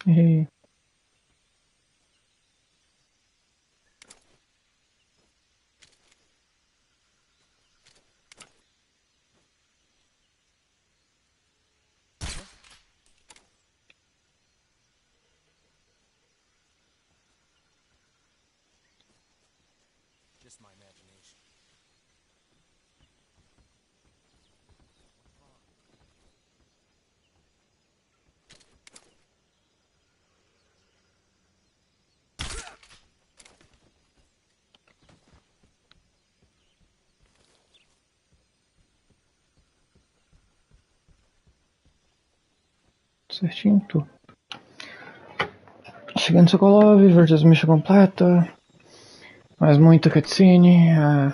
Hey. just my imagination. Certinho, tu. Chegando em Sokolov, versus missão completa. Mais muita cutscene.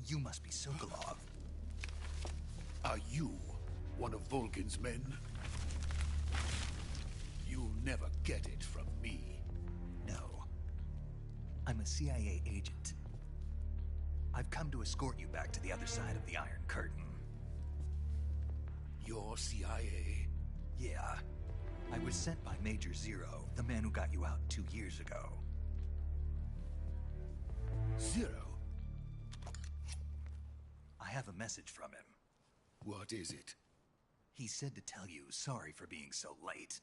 You must be Sokolov. Are you one of Volgin's men? You'll never get it from me. No. I'm a CIA agent. I've come to escort you back to the other side of the Iron Curtain. You're CIA? Yeah. I was sent by Major Zero, the man who got you out 2 years ago. Zero? I have a message from him. What is it? He said to tell you sorry for being so late.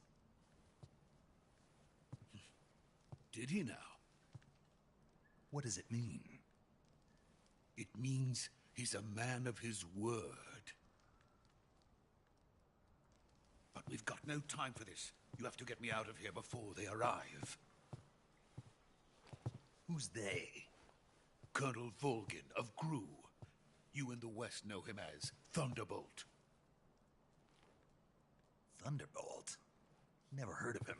Did he now? What does it mean? It means he's a man of his word. But we've got no time for this. You have to get me out of here before they arrive. Who's they? Colonel Volgin of GRU. You in the West know him as Thunderbolt. Thunderbolt? Never heard of him.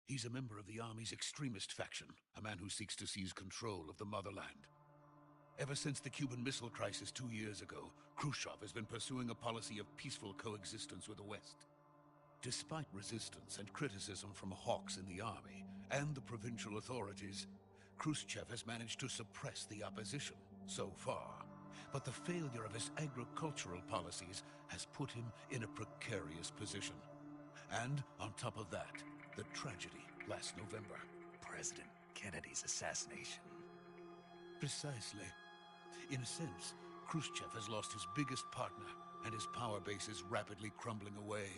He's a member of the Army's extremist faction, a man who seeks to seize control of the motherland. Ever since the Cuban Missile Crisis 2 years ago, Khrushchev has been pursuing a policy of peaceful coexistence with the West. Despite resistance and criticism from hawks in the army and the provincial authorities, Khrushchev has managed to suppress the opposition so far. But the failure of his agricultural policies has put him in a precarious position. And on top of that, the tragedy last November. President Kennedy's assassination. Precisely. In a sense, Khrushchev has lost his biggest partner, and his power base is rapidly crumbling away.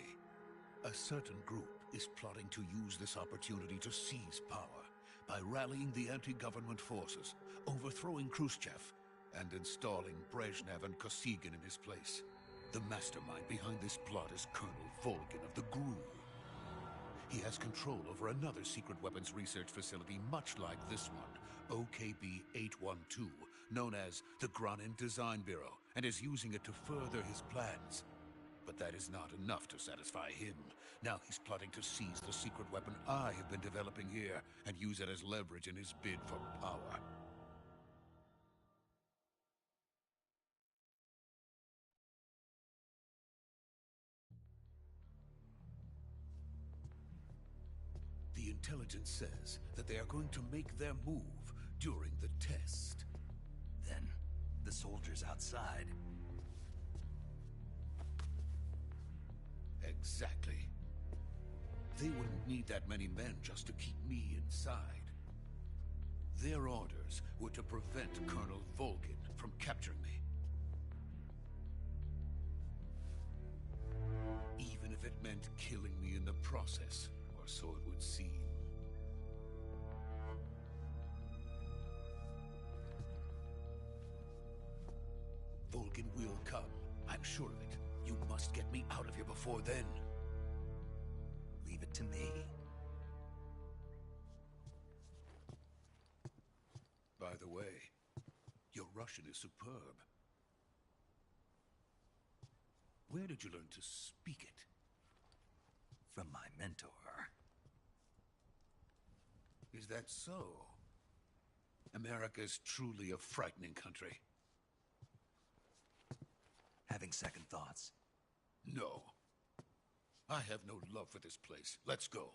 A certain group is plotting to use this opportunity to seize power by rallying the anti-government forces, overthrowing Khrushchev, and installing Brezhnev and Kosygin in his place. The mastermind behind this plot is Colonel Volgin of the GRU. He has control over another secret weapons research facility much like this one, OKB-812, known as the Granin Design Bureau, and is using it to further his plans. But that is not enough to satisfy him. Now he's plotting to seize the secret weapon I have been developing here and use it as leverage in his bid for power. The intelligence says that they are going to make their move during the test. Then, the soldiers outside. Exactly. They wouldn't need that many men just to keep me inside. Their orders were to prevent Colonel Volgin from capturing me. Even if it meant killing me in the process, or so it would seem. Volgin will come. I'm sure of it. You must get me out of here before then. Leave it to me. By the way, your Russian is superb. Where did you learn to speak it? From my mentor. Is that so? America is truly a frightening country. Having second thoughts? No. I have no love for this place. Let's go.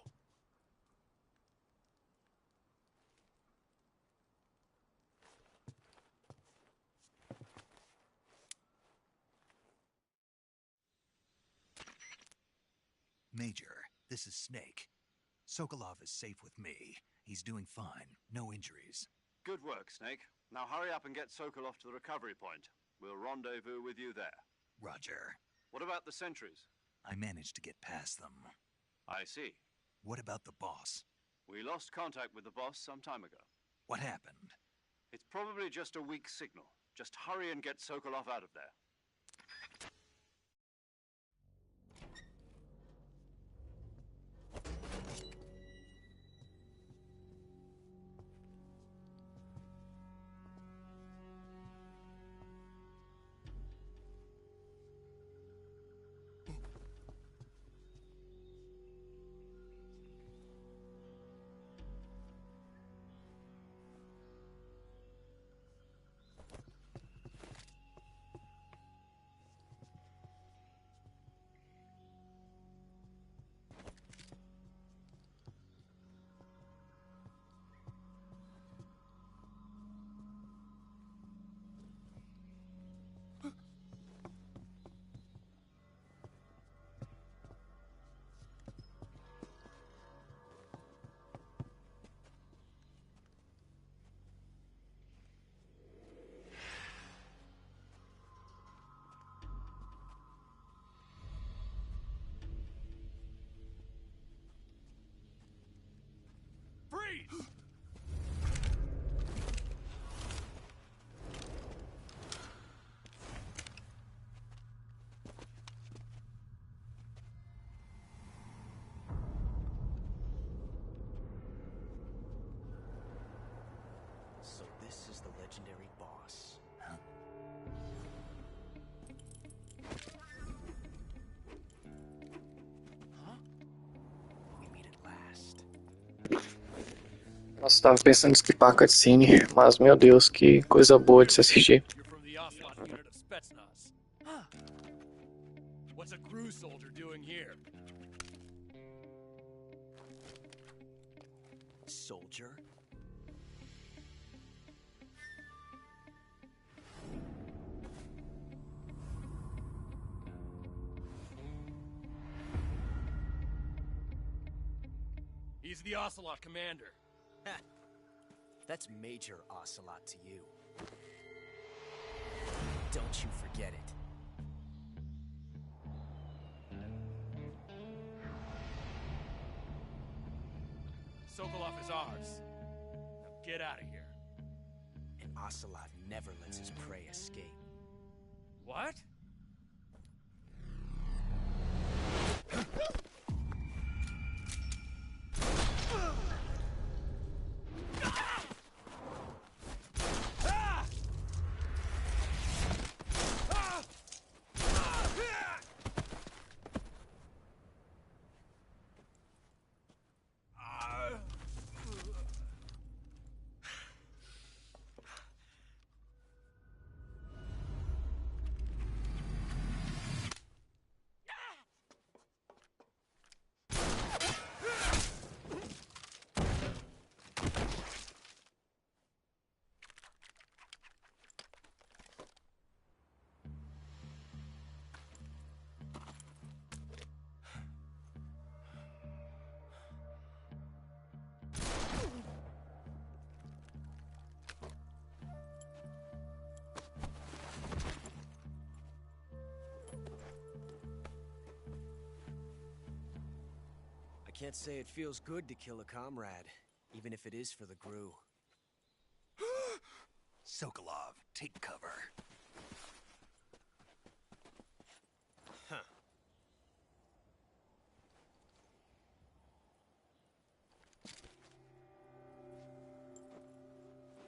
Major, this is Snake. Sokolov is safe with me. He's doing fine. No injuries. Good work, Snake. Now hurry up and get Sokolov to the recovery point. We'll rendezvous with you there. Roger. What about the sentries? I managed to get past them. I see. What about the boss? We lost contact with the boss some time ago. What happened? It's probably just a weak signal. Just hurry and get Sokolov out of there. Freeze! So this is the legendary boss. Huh? Huh? We meet at last. Nossa, tava pensando em skipar a cutscene, mas meu Deus, que coisa boa de se assistir. You're from the Ocelot unit of Spetsnaz. What's a crew soldier doing here? Soldier? He's the Ocelot commander. That's Major Ocelot to you. Don't you forget it. Sokolov is ours. Now get out of here. And Ocelot never lets his prey escape. What? I can't say it feels good to kill a comrade, even if it is for the GRU. Sokolov, take cover. Huh.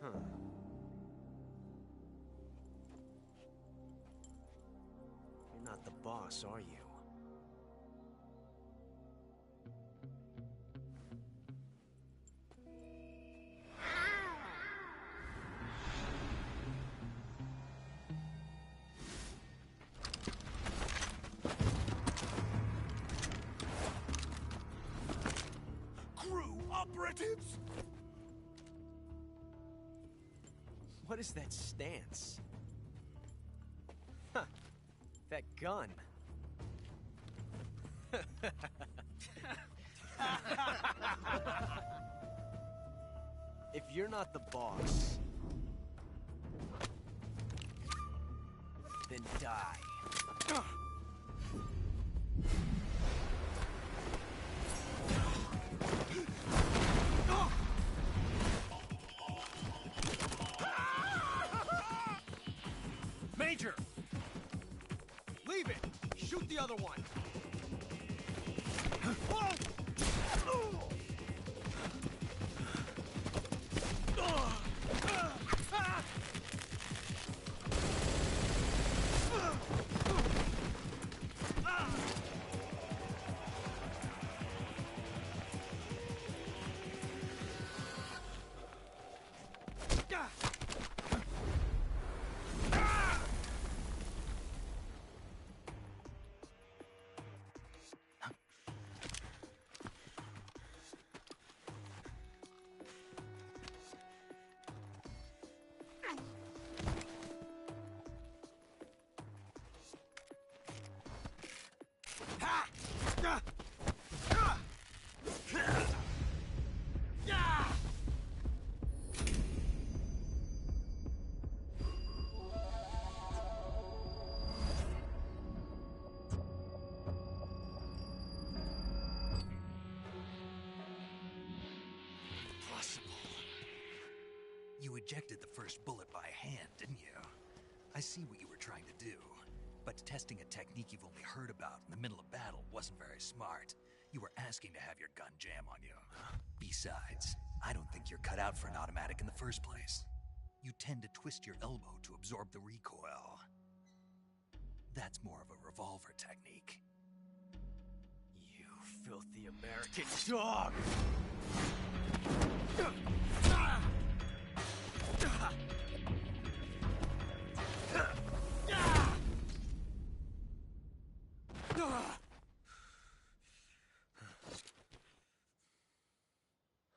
Huh. You're not the boss, are you? Crew operatives! What is that stance? Huh. That gun. If you're not the boss, then die. Major! Leave it! Shoot the other one! You ejected the first bullet by hand, didn't you? I see what you were trying to do. But testing a technique you've only heard about in the middle of battle wasn't very smart. You were asking to have your gun jam on you. Besides, I don't think you're cut out for an automatic in the first place. You tend to twist your elbow to absorb the recoil. That's more of a revolver technique. You filthy American dog!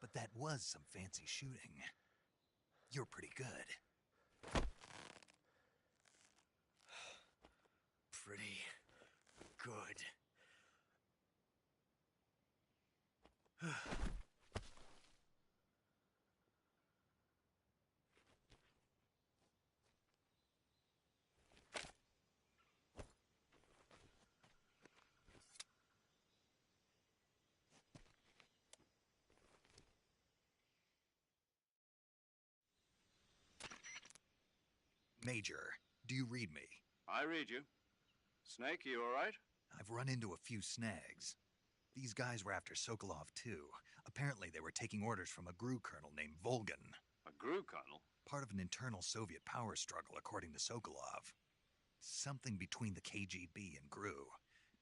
But that was some fancy shooting. You're pretty good. Pretty good. Major, do you read me? I read you. Snake, you all right? I've run into a few snags. These guys were after Sokolov too. Apparently they were taking orders from a GRU colonel named Volgan. A GRU colonel? Part of an internal Soviet power struggle, according to Sokolov. Something between the KGB and GRU.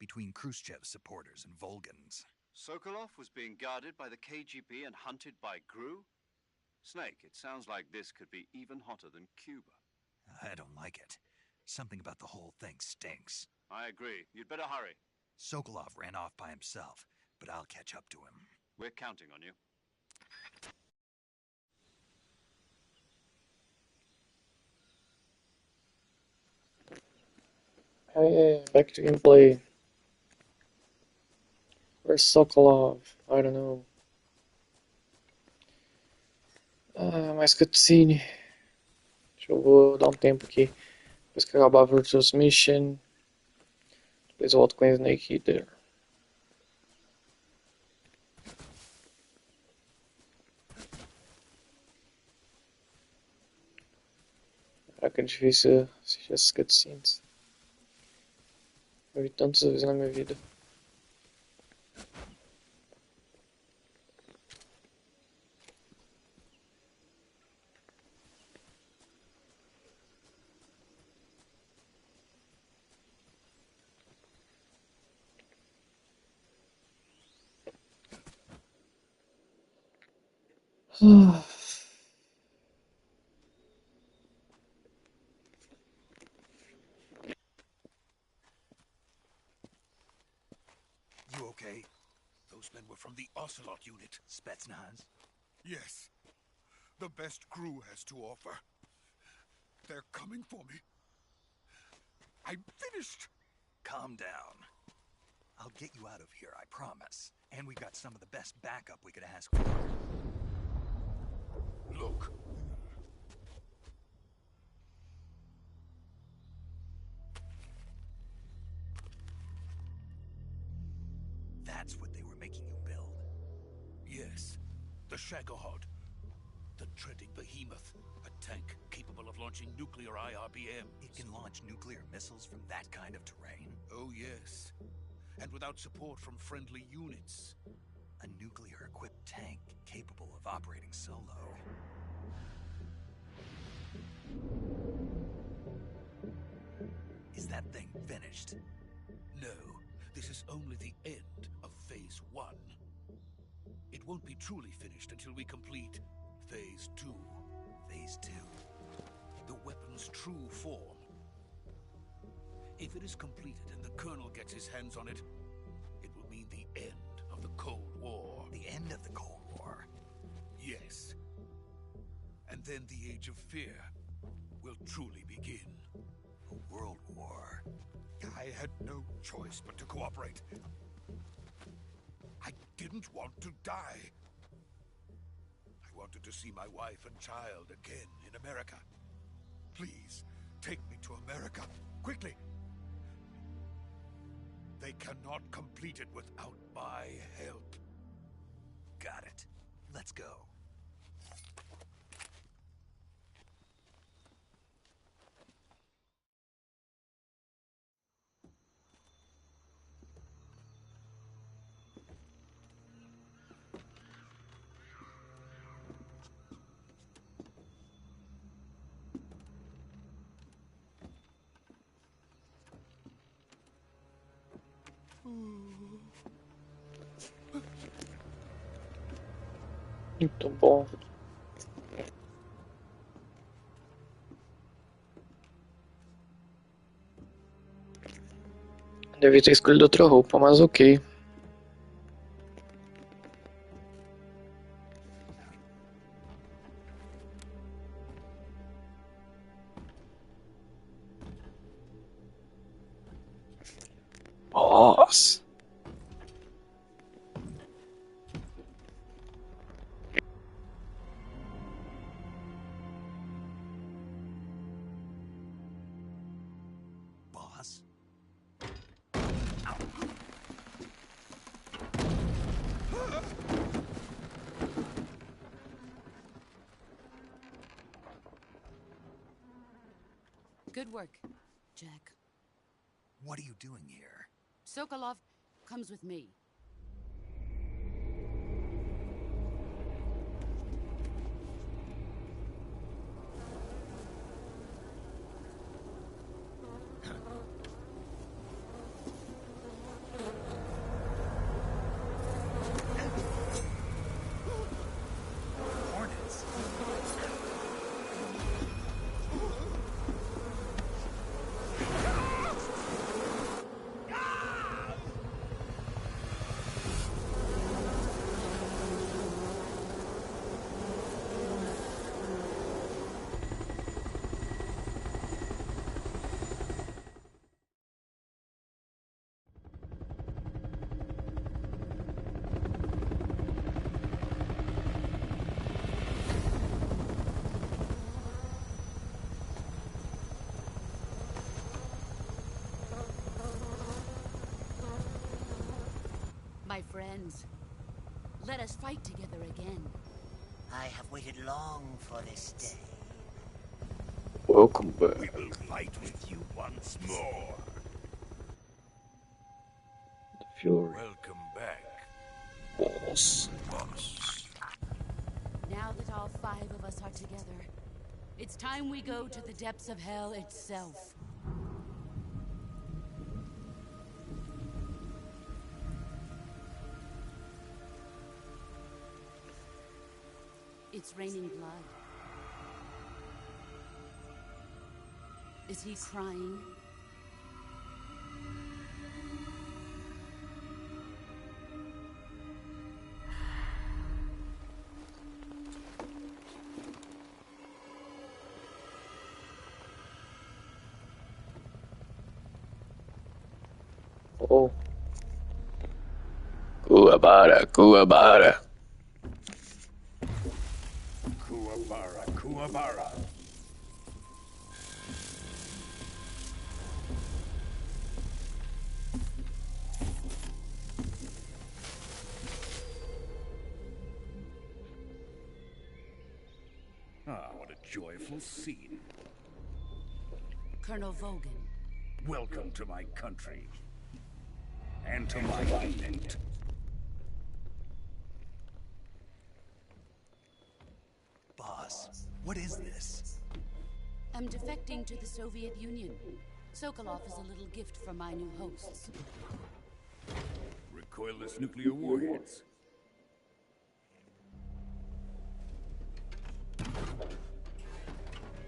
Between Khrushchev's supporters and Volgan's. Sokolov was being guarded by the KGB and hunted by GRU? Snake, it sounds like this could be even hotter than Cuba. I don't like it. Something about the whole thing stinks. I agree. You'd better hurry. Sokolov ran off by himself, but I'll catch up to him. We're counting on you. Hey, back to gameplay. Where's Sokolov? I don't know. Mais cutscene. Vou dar um tempo aqui. Depois que acabar a Virtuous Mission. Depois eu volto com a Snake Eater. Caraca, é difícil assistir essas cutscenes. Eu vi tantas vezes na minha vida. You okay? Those men were from the Ocelot unit. Spetsnaz? Yes. The best GRU has to offer. They're coming for me. I'm finished. Calm down. I'll get you out of here, I promise. And we got some of the best backup we could ask for. Look. That's what they were making you build? Yes. The Shagohod. The dreaded behemoth. A tank capable of launching nuclear IRBM. It can launch nuclear missiles from that kind of terrain? Oh, yes. And without support from friendly units. A nuclear-equipped tank capable of operating solo. Is that thing finished? No, this is only the end of Phase 1. It won't be truly finished until we complete Phase 2. Phase 2? The weapon's true form. If it is completed and the Colonel gets his hands on it, it will mean the end of the Cold War. The end of the Cold War? Yes. And then the Age of Fear will truly begin. A world war? I had no choice but to cooperate. I didn't want to die. I wanted to see my wife and child again in America. Please, take me to America, quickly. They cannot complete it without my help. Got it. Let's go. Muito bom. Devia ter escolhido outra roupa, mas ok. Nossa. Boss? Good work, Jack. What are you doing here? Sokolov comes with me. Hornets? My friends, let us fight together again. I have waited long for this day. Welcome back. We will fight with you once more. Fury. Welcome back, Boss. boss. Now that all 5 of us are together, it's time we go to the depths of hell itself. It's raining blood. Is he crying? Oh. KojiMadarA KojiMadarA. Ah, what a joyful scene. Colonel Vogan. Welcome to my country. And to my continent. Boss, what is this? I'm defecting to the Soviet Union. Sokolov is a little gift from my new hosts. Recoilless nuclear warheads.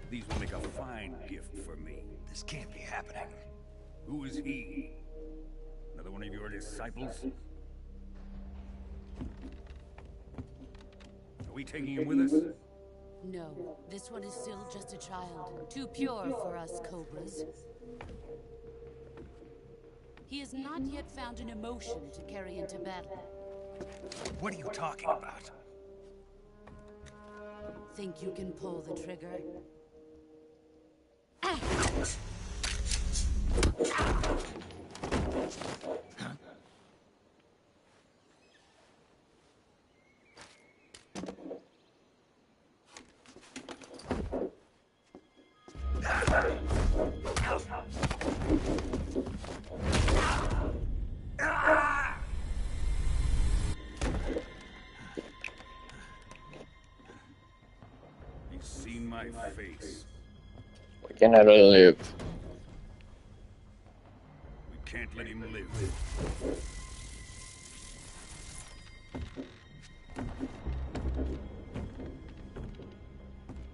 These will make a fine gift for me. This can't be happening. Who is he? Another one of your disciples? Are we taking him with us? No, this one is still just a child. Too pure for us Cobras. He has not yet found an emotion to carry into battle. What are you talking about? Think you can pull the trigger? You've seen my face. We cannot live. We can't let him live.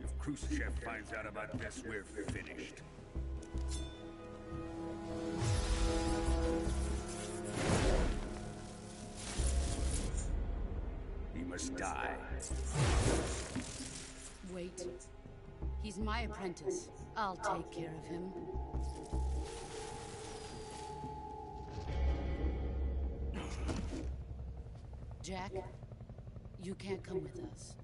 If Khrushchev finds out about this, we're finished. He must die. Wait. He's my apprentice. I'll take care of him. Jack, you can't come with us.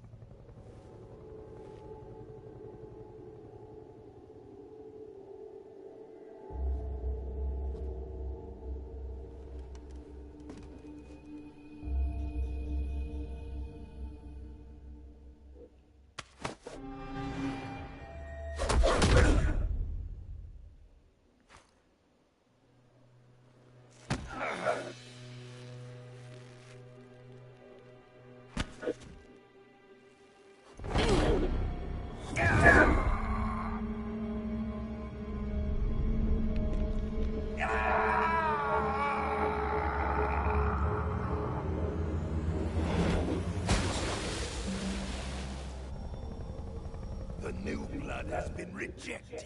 The new blood has been rejected.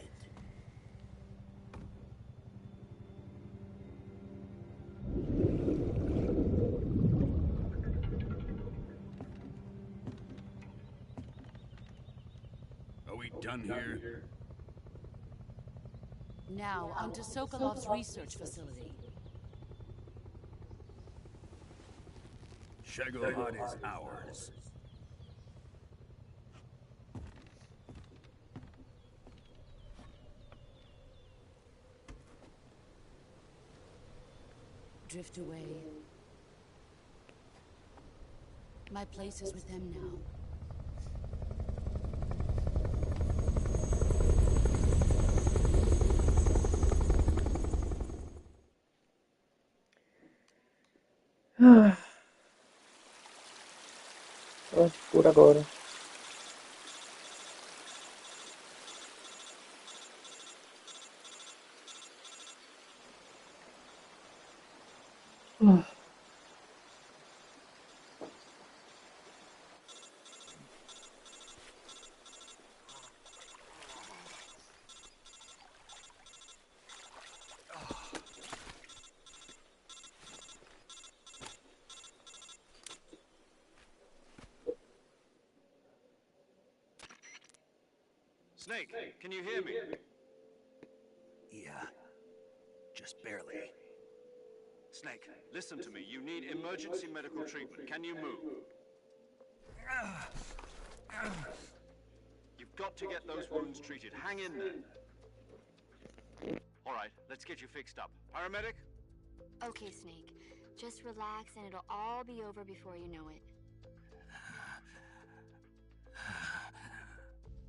Are we done here? Now, onto Sokolov's research facility. Shagohod is ours. Drift away. My place is with them now. Por agora. Snake, can you hear me? Yeah, just barely. Snake, listen to me. You need emergency medical treatment. Can you move? You've got to get those wounds treated. Hang in there. All right, let's get you fixed up. Paramedic? Okay, Snake. Just relax and it'll all be over before you know it.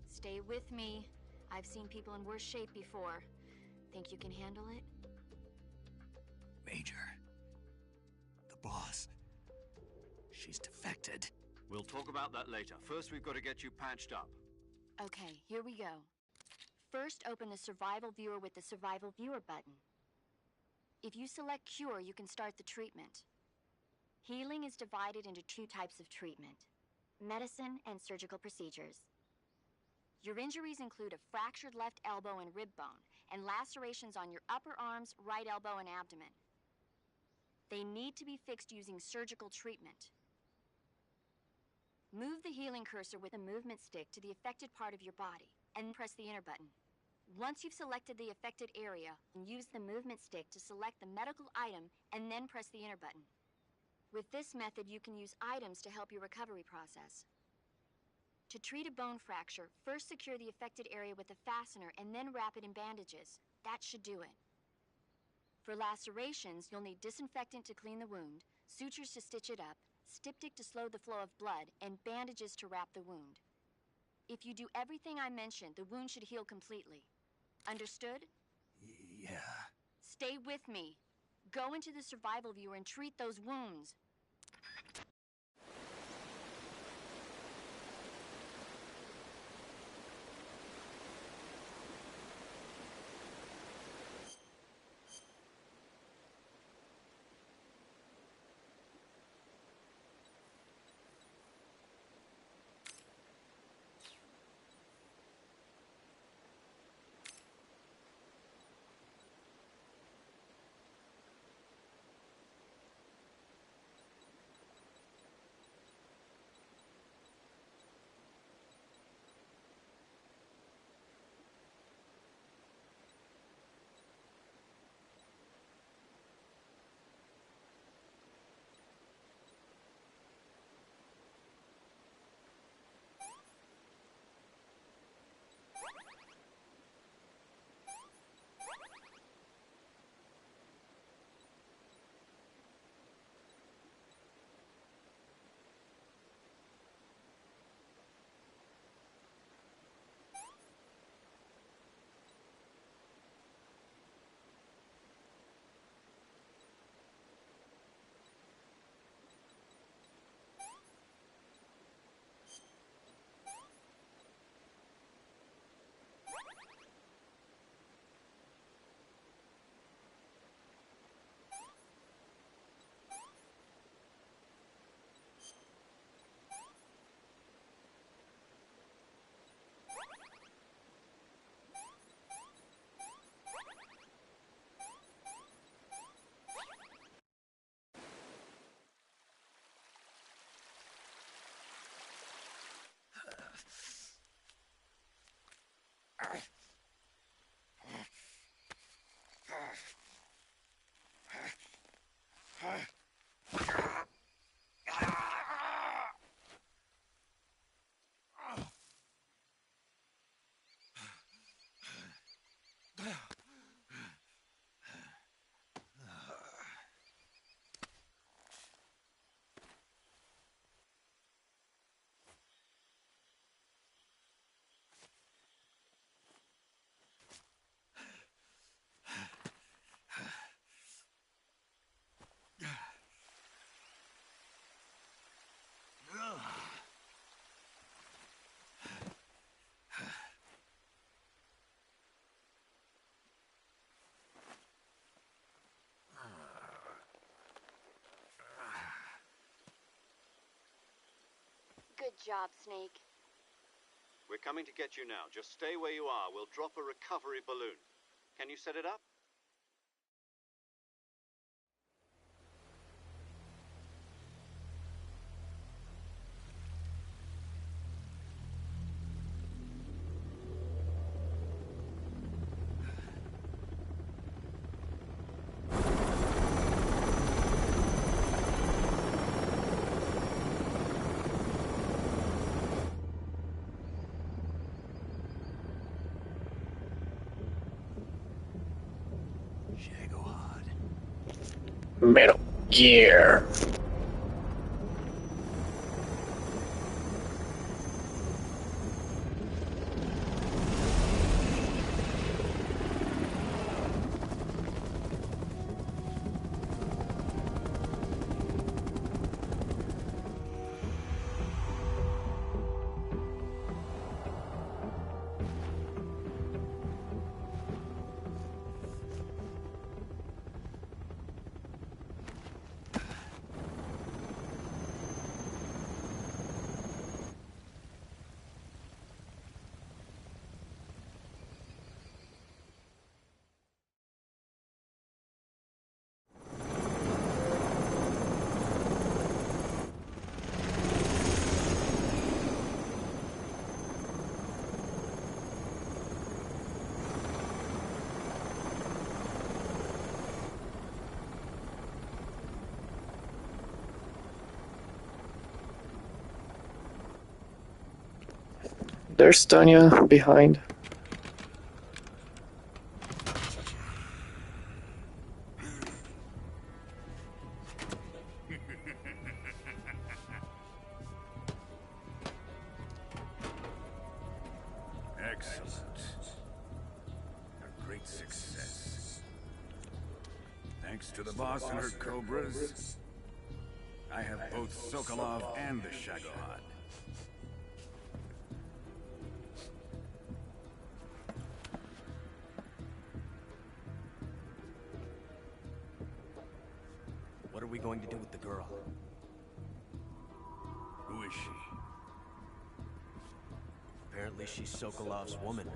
Stay with me. I've seen people in worse shape before. Think you can handle it? Major. The boss. She's defected. We'll talk about that later. First, we've got to get you patched up. Okay, here we go. First, open the Survival Viewer with the Survival Viewer button. If you select Cure, you can start the treatment. Healing is divided into 2 types of treatment: medicine and surgical procedures. Your injuries include a fractured left elbow and rib bone, and lacerations on your upper arms, right elbow, and abdomen. They need to be fixed using surgical treatment. Move the healing cursor with a movement stick to the affected part of your body, and press the enter button. Once you've selected the affected area, use the movement stick to select the medical item, and then press the enter button. With this method, you can use items to help your recovery process. To treat a bone fracture, first secure the affected area with a fastener and then wrap it in bandages. That should do it. For lacerations, you'll need disinfectant to clean the wound, sutures to stitch it up, styptic to slow the flow of blood, and bandages to wrap the wound. If you do everything I mentioned, the wound should heal completely. Understood? Yeah. Stay with me. Go into the Survival Viewer and treat those wounds. Good job, Snake. We're coming to get you now. Just stay where you are. We'll drop a recovery balloon. Can you set it up? Metal Gear. There's Tanya behind. Excellent. A great success. Thanks to the boss and her cobras, I have both Sokolov and the Shagohod. What are we going to do with the girl? Who is she? Apparently she's Sokolov's woman.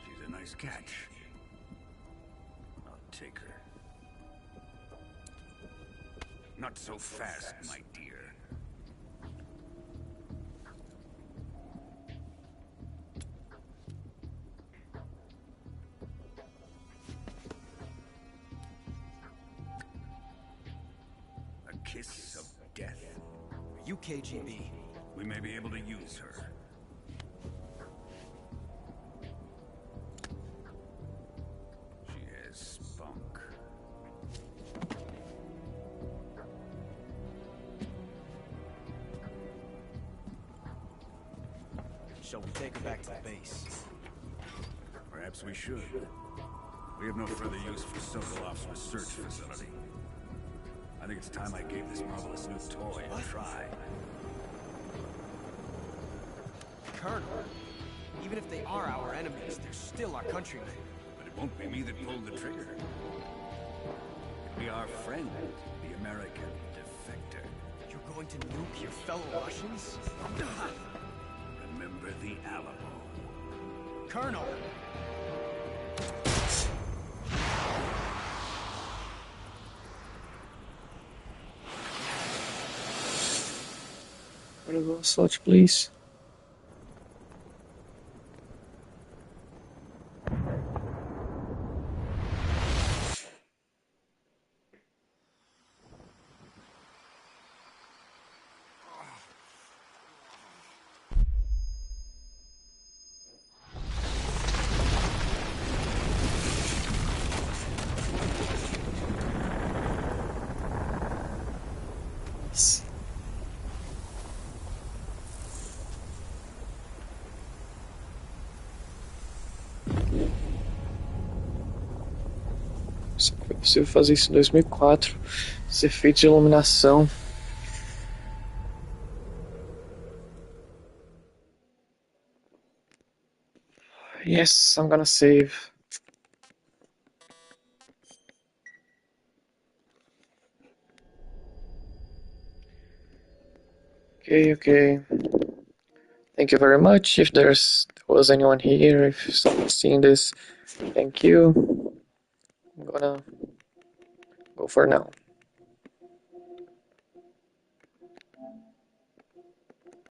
She's a nice catch. I'll take her. Not so fast, my dear. A kiss of death. Are you KGB? We may be able to use her. She has spunk. Shall we take her back to the base? Perhaps we should. We have no further use for Sokolov's research facility. I think it's time I gave this marvelous new toy a try. Colonel, even if they are our enemies, they're still our countrymen. But it won't be me that pulled the trigger. It'll be our friend, the American defector. You're going to nuke your fellow Russians? Remember the Alamo. Colonel! Wanna go sludge, please? Só que foi possível fazer isso em 2004. Os efeitos de iluminação. Yes, I'm gonna save. Okay. Thank you very much. If there was anyone here, if someone's seeing this, thank you. I'm gonna go for now.